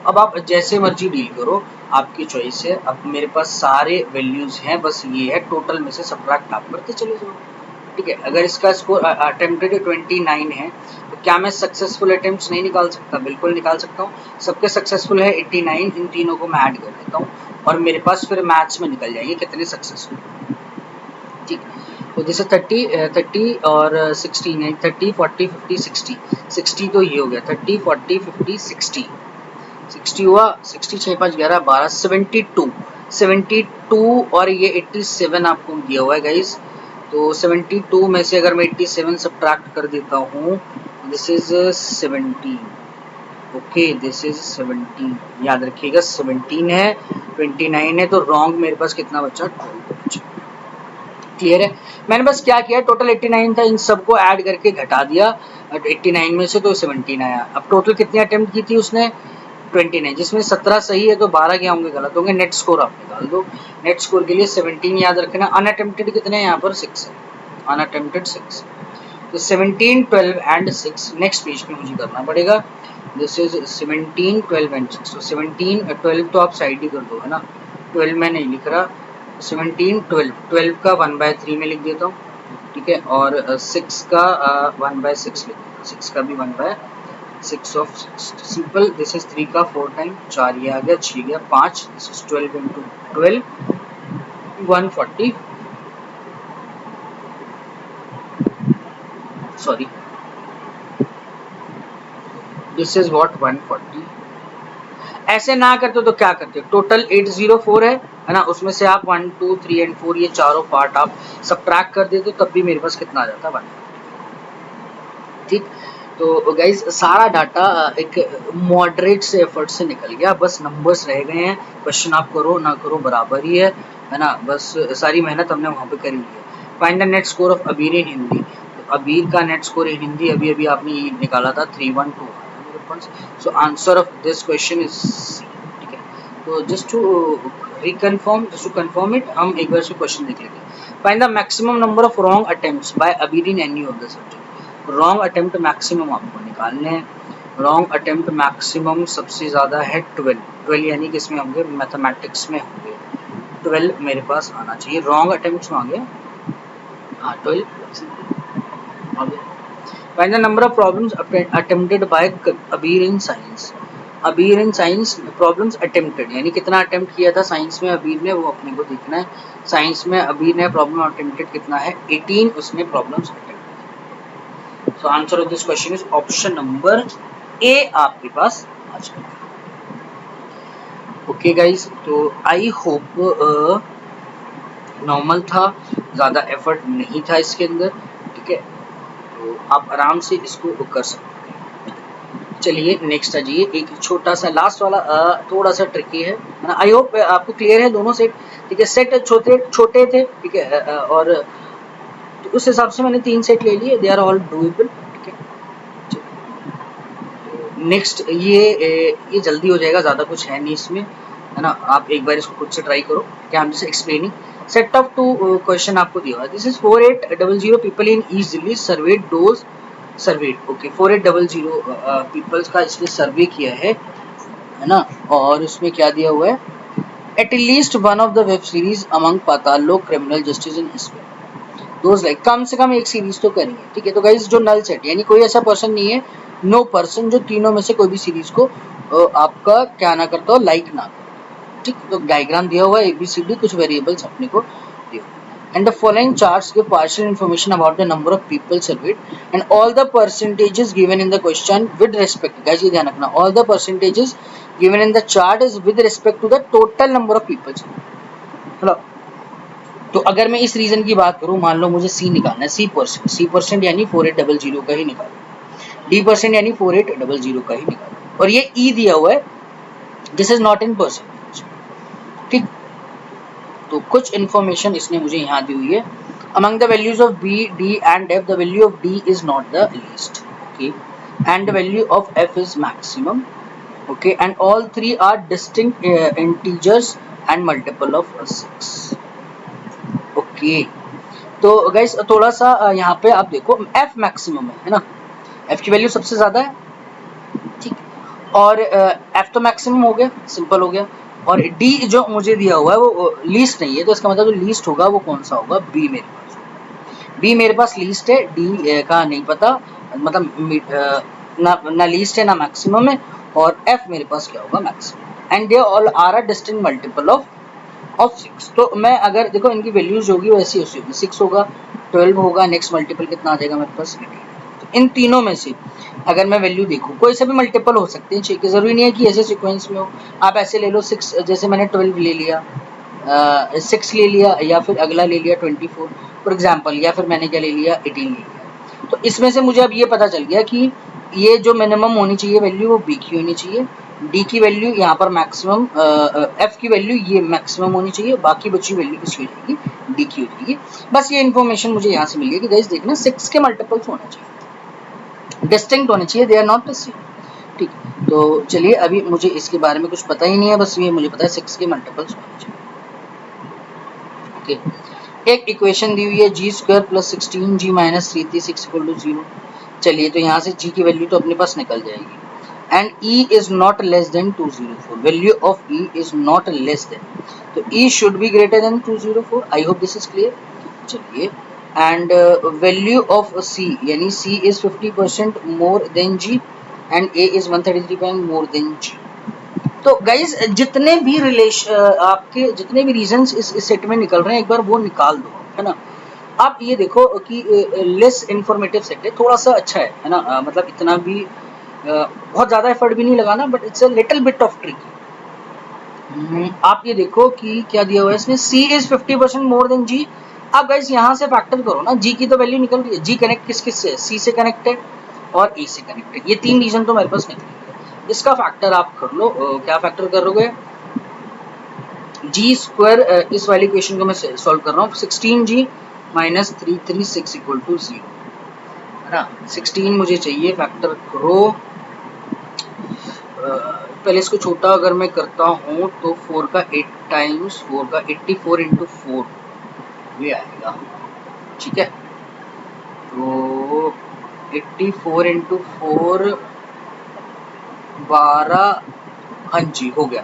अब आप जैसे मर्जी डील करो, आपकी चॉइस है। अब मेरे पास सारे वैल्यूज हैं, बस ये है टोटल में से सब्ट्रैक्ट आप करते चले जाओ, ठीक है। अगर इसका स्कोर अटेम्प्टेड 29 है तो क्या मैं सक्सेसफुल अटेम्प्ट्स नहीं निकाल सकता? बिल्कुल निकाल सकता हूँ। सबके सक्सेसफुल है 89, इन तीनों को मैं ऐड कर देता हूँ और मेरे पास फिर मैथ्स में निकल जाएंगे कितने सक्सेसफुल, ठीक। तो जैसे 30 और 16 है, 30 40 50 60, 60 तो ये हो गया 30 40 50 60, 60 हुआ 60 6 5 11 12 72 और ये 87 आपको दिया हुआ है गाइस। तो 72 में से अगर मैं 87 सब्ट्रैक्ट कर देता हूँ, this is 17, okay this is 17, याद रखिएगा 17 है 29 है, तो रॉन्ग मेरे पास कितना बचा 12 बचा। क्लियर है? मैंने बस क्या किया, टोटल 89 था, इन सबको ऐड करके घटा दिया 89 में से, तो 17 आया। अब टोटल कितनी अटेम्प्ट की थी उसने 29, जिसमें 17 सही है तो 12 क्या होंगे गलत होंगे। नेट स्कोर आप निकाल दो। नेट स्कोर के लिए 17 याद रखना, अनअटेम्प्टेड कितने हैं यहाँ पर 6 है, अनअटेम्प्टेड 6, तो 17 12 एंड 6 नेक्स्ट पेज पे मुझे करना पड़ेगा। दिस इज 17 12 एंड 6, तो 17 12 तो आप साइड ही कर दो है ना, 12 मैं नहीं लिख रहा, 17 12 का 1/3 में लिख देता हूँ, ठीक है, और 6 का 1/6 लिख देता हूँ, 6 का भी 1/6 ऑफ 6 सिंपल। दिस इज 3 का 4 टाइम 4 ये आ गया 6 गया 5, this is 12 into 12 140, sorry this is what 140। ऐसे ना करते तो क्या करते, टोटल 804 है ना, उसमें से आप 1 2 3 एंड 4 ये चारों पार्ट आप सब्ट्रैक्ट कर देते तब भी मेरे पास कितना आ जाता 1, ठीक। तो गाइज सारा डाटा एक मॉडरेट से एफर्ट से निकल गया, बस नंबर्स रह गए हैं। क्वेश्चन आप करो ना करो बराबर ही है ना, बस सारी मेहनत हमने वहाँ पे करी है। Find the net score of अबीर इन हिंदी, तो अबीर का नेट स्कोर इन हिंदी अभी अभी आपने निकाला था 312, so answer of this question is C, ठीक है। तो just to reconfirm, just to confirm it, हम एक बार से क्वेश्चन देख लेते हैं। Find the maximum number of wrong attempts by Abir in any of the subject. Wrong attempt maximum आपको निकालने हैं। रॉन्ग अटेम्प्ट मैक्सिमम सबसे ज़्यादा है 12 यानी कि इसमें होंगे मैथमेटिक्स में होंगे 12 मेरे पास आना चाहिए। रॉन्ग अटेम्प्ट में आ गया, हाँ 12 आ गया। Find the number of problems attempted by Abir in science. अबीर इन साइंस प्रॉब्लम्स अटेम्प्टेड यानी कितना अटेम्प्ट किया था साइंस में अबीर ने, वो अपने को देखना है। साइंस में अबीर ने प्रॉब्लम अटेम्प्टेड कितना है 18, उसने problems attempt. So answer of this question is option number A आपके पास आ जाएगा। ओके गाइज, तो आई होप नॉर्मल था, ज़्यादा एफर्ट नहीं था इसके अंदर, ठीक है, तो आप आराम से इसको कर सकते हैं। चलिए नेक्स्ट आ जाइए, एक छोटा सा लास्ट वाला थोड़ा सा ट्रिकी है ना। आई होप आपको क्लियर है दोनों सेट, ठीक है। सेट छोटे थे, ठीक है, और तो उस हिसाब से मैंने 3 सेट ले लिए, दे आर ऑल डूएबल, ठीक है। नेक्स्ट ये जल्दी हो जाएगा, ज़्यादा कुछ है नहीं इसमें, है ना। आप एक बार इसको खुद से ट्राई करो, क्या हम जैसे एक्सप्लेनिंग सेट ऑफ 2 क्वेश्चन आपको दिया हुआ है। This is 4800 people in east Delhi served those served, okay 4800 peoples का इसने सर्वे किया है ना। और उसमें क्या दिया हुआ है, at least one of the web series among Paatal Lok criminal justice in history, those like, कम से कम एक सीरीज तो करिए, ठीक है। तो गाइस जो नल सेट यानी कोई ऐसा पर्सन नहीं है, नो पर्सन जो तीनों में से कोई भी सीरीज को आपका क्या ना करता हो, लाइक ना ठीक, तो डायग्राम दिया हुआ है ABCD, कुछ वेरिएबल्स अपने को दिए हुए। And the following charts give partial information about the number of people surveyed and all the percentages given in the question with respect, guys ये ध्यान रखना, all the percentages given in the chart is with respect to the total number of people surveyed। Hello, तो अगर मैं इस रीजन की बात करूं, मान लो मुझे C निकालना है, C% यानी 4800 का ही निकालो, D% यानी 4800 का ही निकालो, और ये E दिया हुआ है, this is not in percentage, ठीक। तो कुछ इन्फॉर्मेशन इसने मुझे यहाँ दी हुई है। Among the values of B, D and F, the value of D is not the least, okay, and the value of F is maximum, okay, and all three are distinct integers and multiple of 6, okay। तो गाइस थोड़ा सा यहाँ पे आप देखो, F मैक्सिमम है ना, F की वैल्यू सबसे ज्यादा है, ठीक, और F तो मैक्सिमम हो गया, सिंपल हो गया, और D जो मुझे दिया हुआ है वो लीस्ट नहीं है, तो इसका मतलब जो लीस्ट होगा वो कौन सा होगा, B मेरे पास, B मेरे पास लीस्ट है, D का नहीं पता, मतलब ना लीस्ट है ना मैक्सिमम है, और F मेरे पास क्या होगा, maximum, and they all are a distinct multiple of 6। तो मैं अगर देखो इनकी वैल्यूज होगी वैसी होगी, 6 होगा, 12 होगा, नेक्स्ट मल्टीपल कितना आ जाएगा मेरे पास, 18। तो इन तीनों में से अगर मैं वैल्यू देखूं, कोई से भी मल्टीपल हो सकते हैं, ठीक है, जरूरी नहीं है कि ऐसे सीक्वेंस में हो, आप ऐसे ले लो 6, जैसे मैंने 12 ले लिया, 6 ले लिया, या फिर अगला ले लिया 24 फॉर एग्जाम्पल, या फिर मैंने क्या ले लिया, 18 ले लिया। तो इसमें से मुझे अब ये पता चल गया कि ये जो मिनिमम होनी चाहिए वैल्यू वो B की होनी चाहिए, D की वैल्यू यहाँ पर मैक्सिमम, F की वैल्यू ये मैक्सिमम होनी चाहिए, बाकी बची वैल्यू किसकी हो जाएगी, D की हो जाएगी। बस ये इन्फॉर्मेशन मुझे यहाँ से मिल गई कि गाइस देखना 6 के मल्टीपल्स होने चाहिए, डिस्टिंक्ट होने चाहिए, they are not the same, ठीक। तो चलिए, अभी मुझे इसके बारे में कुछ पता ही नहीं है, बस ये मुझे पता है 6 के मल्टीपल्स होने चाहिए, ओके। एक इक्वेशन दी हुई है G² + 16G - 336 = 0। चलिए, तो यहाँ से G की वैल्यू तो अपने पास निकल जाएगी, and E is not less than 204, value of E is not less than, तो E should be greater than 204, I hope this is clear। चलिए, and value of C यानी C is 50% more than G and A is 133 more than G। तो गाइज जितने भी आपके जितने भी रीजंस इस सेट में निकल रहे हैं, एक बार वो निकाल दो, है ना। आप ये देखो कि लेस इंफॉर्मेटिव सेट है, थोड़ा सा अच्छा है ना, मतलब इतना भी बहुत ज्यादा एफर्ट भी नहीं लगाना, but it's a little bit of tricky. आप ये देखो कि क्या दिया हुआ है इसमें, C is 50% more than G। आप गाइस यहाँ से फैक्टर करो ना, G की तो वैल्यू निकल रही है, G कनेक्ट किस किस से, C से कनेक्टेड और A से कनेक्टेड, ये तीन रीजन तो मेरे पास निकल गए। इसका फैक्टर आप कर लो, क्या फैक्टर करोगे, G², इस वाली इक्वेशन को मैं सॉल्व कर रहा हूँ, 16G - 336 = 0, है ना। 16 मुझे चाहिए, फैक्टर करो, पहले इसको छोटा अगर मैं करता हूँ तो 4 का 8 टाइम्स 4 का 84 × 4 ये आएगा, ठीक है। तो 84 × 4 12, हाँ जी हो गया,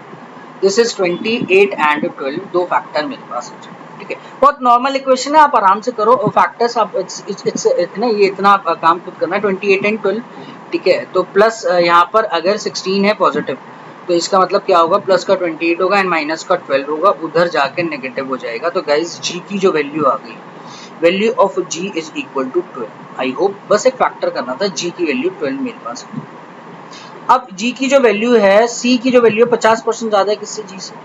दिस इज 28 एंड 12, दो फैक्टर मेरे पास है, ठीक है। बहुत नॉर्मल इक्वेशन है, आप आराम से करो, फैक्टर्स आप इट्स इतना ये इतना काम खुद करना है, 28 एंड 12, ठीक है। तो प्लस यहाँ पर अगर 16 है पॉजिटिव, तो इसका मतलब क्या होगा, प्लस का 28 होगा एंड माइनस का 12 होगा, उधर जाके नेगेटिव हो जाएगा। तो गाइस G की जो वैल्यू आ गई, value of G is equal to 12। I hope बस एक फैक्टर करना था, G की वैल्यू 12 मेरे पास है। अब G की जो वैल्यू है, C की जो वैल्यू 50% ज्यादा है किससे, G से,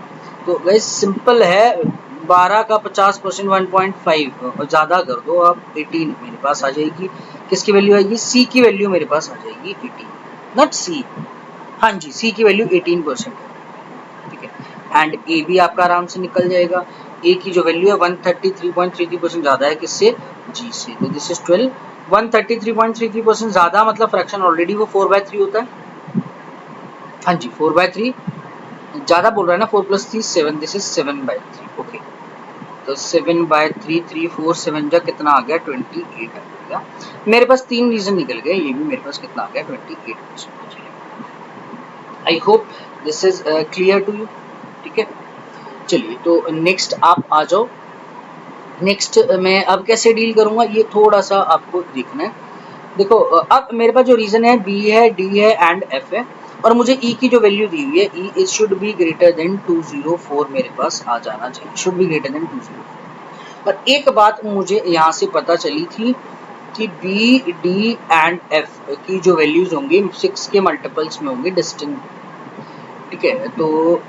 तो गाइस सिंपल है, 12 का 50% 1.5 और ज्यादा कर दो आप, 18 मेरे पास आ जाएगी। किसकी वैल्यू आएगी, C की वैल्यू मेरे पास आ जाएगी 18, नॉट C, हाँ जी C की वैल्यू 18% है, ठीक है। एंड A भी आपका आराम से निकल जाएगा, A की जो वैल्यू है 133.33% ज्यादा है किससे, G से, तो दिस इज 12। 133.33% ज्यादा मतलब फ्रैक्शन ऑलरेडी वो 4/3 होता है, हाँ जी 4/3, ज्यादा बोल रहा है ना, 4 + 3 7, दिस इज 7/3, ओके। तो 7/3 3 4 7 जा कितना आ गया, 28 आ गया। मेरे पास तीन रीजन निकल गए, ये भी मेरे पास कितना आ गया, 28%। I hope this is clear to you, ठीक है। चलिए, तो नेक्स्ट आप आ जाओ, नेक्स्ट मैं अब कैसे डील करूंगा ये थोड़ा सा आपको देखना है। देखो अब मेरे पास जो रीजन है बी है, डी है एंड एफ है, और मुझे ई की जो वैल्यू दी हुई है E is should be greater than 204 मेरे पास आ जाना चाहिए, शुड बी ग्रेटर देन 204। और एक बात मुझे यहाँ से पता चली थी कि बी डी एंड एफ की जो वैल्यूज होंगी 6 के मल्टीपल्स में होंगी डिस्टिंक्ट, ठीक है। तो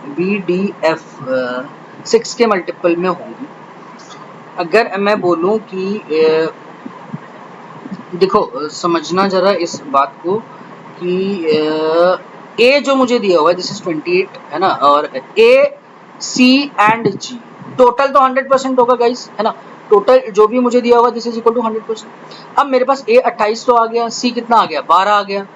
बी डी एफ 6 के मल्टीपल में होंगी। अगर मैं बोलूं कि देखो समझना जरा इस बात को कि ए जो मुझे दिया हुआ है दिस इज 28 है ना, और ए सी एंड जी टोटल तो 100% होगा गाइस, है ना। टोटल जो भी मुझे दिया होगा दिस इज इक्वल टू 100%। अब मेरे पास ए 28 तो आ गया, सी कितना आ गया 12 आ गया,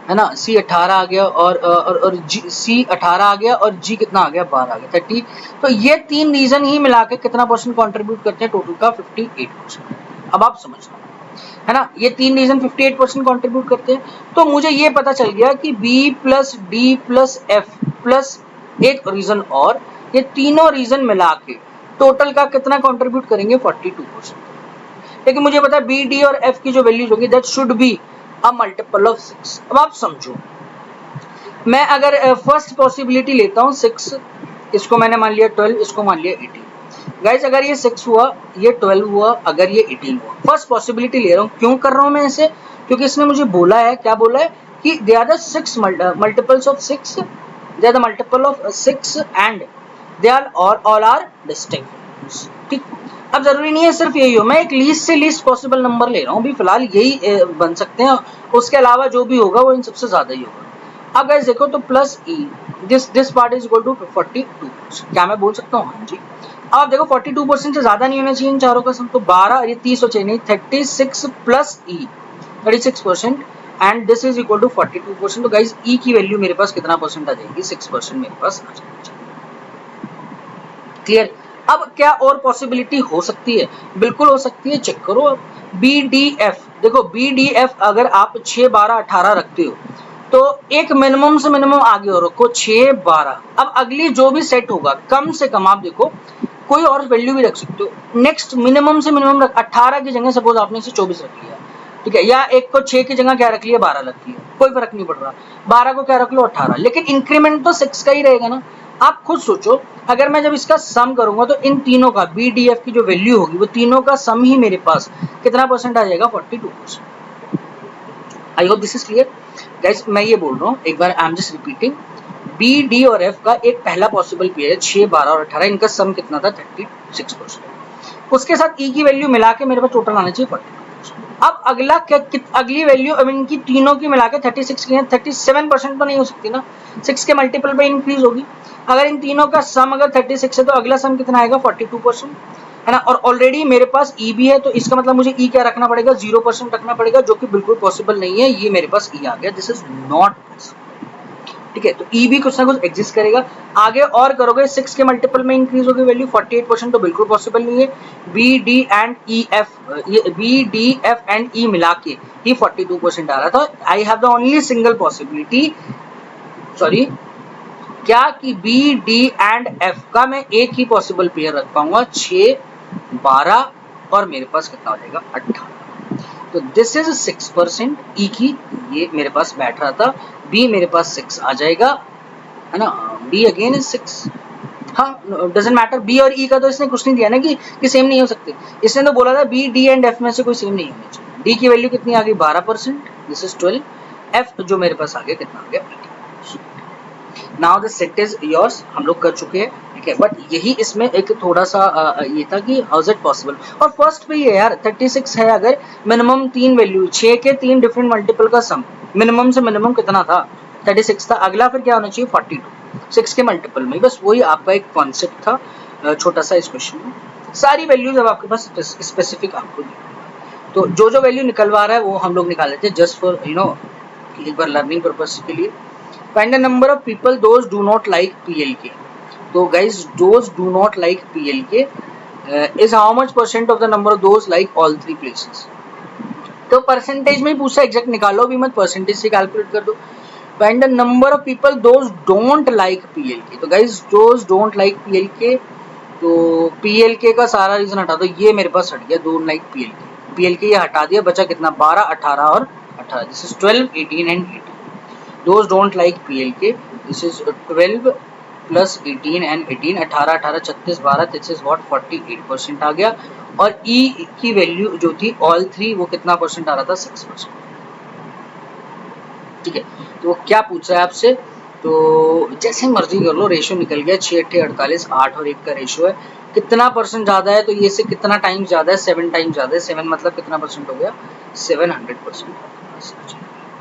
है ना, सी 18 आ गया और जी सी 18 आ गया और जी कितना आ गया 12 आ गया 30। तो ये तीन रीजन ही मिला के कितना परसेंट कॉन्ट्रीब्यूट करते हैं टोटल का 58%। अब आप समझना, है ना, ये तीन रीजन 58% कॉन्ट्रीब्यूट करते हैं। तो मुझे ये पता चल गया कि B plus D plus F plus एक रीजन और ये तीनों रीजन मिला के टोटल का कितना कॉन्ट्रीब्यूट करेंगे 42%। लेकिन मुझे पता है बी डी और एफ की जो वैल्यूज होगी that should be a multiple of 6। अब आप समझो, मैं अगर फर्स्ट पॉसिबिलिटी लेता हूँ 6, इसको मैंने मान लिया 12, इसको मान लिया 18। गाइज अगर ये 6 हुआ, ये 12 हुआ, अगर ये 18 हुआ, फर्स्ट पॉसिबिलिटी ले रहा हूँ। क्यों कर रहा हूँ मैं ऐसे? क्योंकि इसने मुझे बोला है, क्या बोला है कि they are the 6 multiples of 6, they are the multiple of 6 and they are all are distinct, ठीक। अब जरूरी नहीं है सिर्फ यही हो, मैं एक लीस्ट से लीस्ट पॉसिबल नंबर ले रहा हूँ, अभी फिलहाल यही बन सकते हैं, उसके अलावा जो भी होगा वो इन सबसे ज्यादा ही होगा। अब गाइस देखो तो plus E this part is equal to 42%, क्या मैं बोल सकता हूँ? हाँ जी। अब देखो 42% से ज्यादा नहीं होना चाहिए इन चारों का सम, तो 12 ये 30 हो चाहिए नहीं, 36 plus E 36% and this is equal to 42%। तो गाइस ई की वैल्यू मेरे पास कितना परसेंट आ जाएगी? 6% मेरे पास आ जाएगी। क्लियर? अब क्या और पॉसिबिलिटी हो सकती है? बिल्कुल हो सकती है, चेक करो। अब बी डी एफ, देखो बी डी एफ अगर आप 6 12 18 रखते हो तो एक मिनिमम से मिनिमम आगे और रखो 6 12। अब अगली जो भी सेट होगा कम से कम आप देखो कोई और वैल्यू भी रख सकते हो। नेक्स्ट मिनिमम से मिनिमम रख 18 की जगह सपोज आपने इसे 24 रख लिया, ठीक है, या एक को 6 की जगह क्या रख लिया 12 रख लिया, कोई फर्क नहीं पड़ रहा, 12 को क्या रख लो 18, लेकिन इंक्रीमेंट तो 6 का ही रहेगा ना। आप खुद सोचो, अगर मैं जब इसका सम करूंगा तो इन तीनों का बी डी एफ की जो वैल्यू होगी वो तीनों का सम ही मेरे पास कितना परसेंट आ जाएगा? 42%। I hope this is clear guys. मैं ये बोल रहा हूँ एक बार, I am just repeating, B D और एफ का एक पहला पॉसिबल पेयर है 6 12 और 18, इनका सम कितना था 36%। उसके साथ ई की वैल्यू मिला के मेरे पास टोटल आना चाहिए 42%। अब अगला क्या, अगली वैल्यू अब इनकी तीनों की मिला के 36 की है, 37% तो नहीं हो सकती ना, 6 के मल्टीपल पे इंक्रीज होगी। अगर इन तीनों का सम अगर 36 है तो अगला सम कितना आएगा 42%, है ना। और ऑलरेडी मेरे पास ई भी है, तो इसका मतलब मुझे ई क्या रखना पड़ेगा? 0% रखना पड़ेगा, जो कि बिल्कुल पॉसिबल नहीं है। ये मेरे पास ई आ गया, दिस इज नॉट पॉसिबल, ठीक है। तो ई भी कुछ ना कुछ एग्जिस्ट करेगा। आगे और करोगे 6 के मल्टीपल में इंक्रीज होगी वैल्यू 48%, तो बिल्कुल पॉसिबल नहीं है। B D and E F, B D F and E मिला के ही 42% आ रहा था। I have the only single possibility, sorry क्या, कि बी डी एंड एफ का मैं एक ही पॉसिबल पेयर रख पाऊंगा 6 12 और मेरे पास कितना हो जाएगा 18। तो दिस इज 6%। ई की ये मेरे पास बैठ रहा था, बी मेरे पास 6 आ जाएगा, है ना, बी अगेन इज 6। हाँ डजेंट मैटर, बी और ई का तो इसने कुछ नहीं दिया ना कि सेम नहीं हो सकते। इसने तो बोला था बी डी एंड एफ में से कोई सेम नहीं होना चाहिए। डी की वैल्यू कितनी आ गई 12%, दिस इज 12, एफ जो मेरे पास आ गया कितना आ गया 18। Now the set is yours, हम लोग कर चुके हैं, ठीक है। बट यही इसमें एक थोड़ा सा ये था कि हाउ इज इट पॉसिबल। और फर्स्ट पे ये यार 36 है, अगर मिनिमम 3 वैल्यू 6 के 3 डिफरेंट मल्टीपल का सम मिनिमम से मिनिमम कितना था 36 था, अगला फिर क्या होना चाहिए 42 6 के मल्टीपल में। बस वही आपका एक कॉन्सेप्ट था छोटा सा इस क्वेश्चन में। सारी वैल्यूज अब आपके पास स्पेसिफिक आपको दी, तो जो वैल्यू निकलवा रहा है वो हम लोग निकाल लेते हैं जस्ट फॉर यू नो एक बार लर्निंग पर्पस के लिए। Find the number of people those do not like PLK. So guys, those do not like PLK is how much percent of the number of those like all three places. तो परसेंटेज में ही पूछा, एग्जैक्ट निकालो भी मत, परसेंटेज से कैलकुलेट कर दो। Find the number of people those don't like PLK. तो guys, those don't like PLK, तो PLK का सारा रीजन हटा दो, ये मेरे पास हट गया, don't like PLK। PLK ये हटा दिया, बचा कितना 12 18 और 18, this is 12, 18 and 18. Those don't like PLK, this is 12 plus 18 and 18, 18, 18, 36, 12, this is what 48% आ गया। और E की वैल्यू जो थी ऑल थ्री वो कितना परसेंट आ रहा था, 6%। ठीक है, तो वो क्या पूछ रहा है आपसे, तो जैसे मर्जी कर लो, रेशियो निकल गया 6 8 48, 8 और 1 का रेशियो है, कितना परसेंट ज्यादा है, तो ये से कितना टाइम ज्यादा है, 7 टाइम ज्यादा है। 7 मतलब कितना परसेंट हो गया, 700%।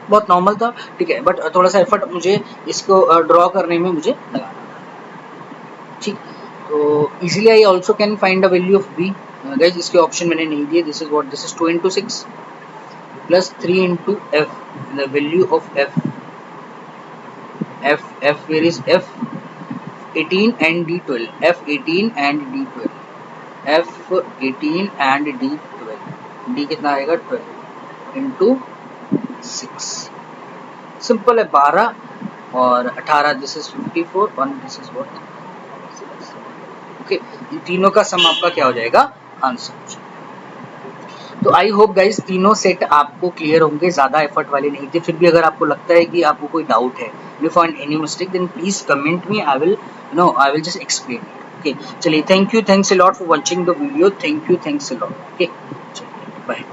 बहुत नॉर्मल था, ठीक है, बट थोड़ा सा एफर्ट मुझे इसको ड्रॉ करने में मुझे लगा, ठीक। तो easily I also can find the value of B. Guys इसके ऑप्शन मैंने नहीं दिए, this is what, this is 2 into 6 plus 3 into f, the value of f, where is f, 18 and d12, f18 and d12, f18 and d12, d कितना आएगा 12 into 6, सिंपल है 12 और 18, दिस इज 54 और दिस इज व्हाट, ओके। ये तीनों का सम आपका क्या हो जाएगा, आंसर। तो आई होप गाइज तीनों सेट आपको क्लियर होंगे, ज्यादा एफर्ट वाले नहीं थे। फिर भी अगर आपको लगता है कि आपको कोई डाउट है, you find any mistake, then please comment me, I will just explain it. Okay, चलिए, thank you, thanks a lot for watching the video, thank you, thanks a lot. Okay, चलिए, बाय।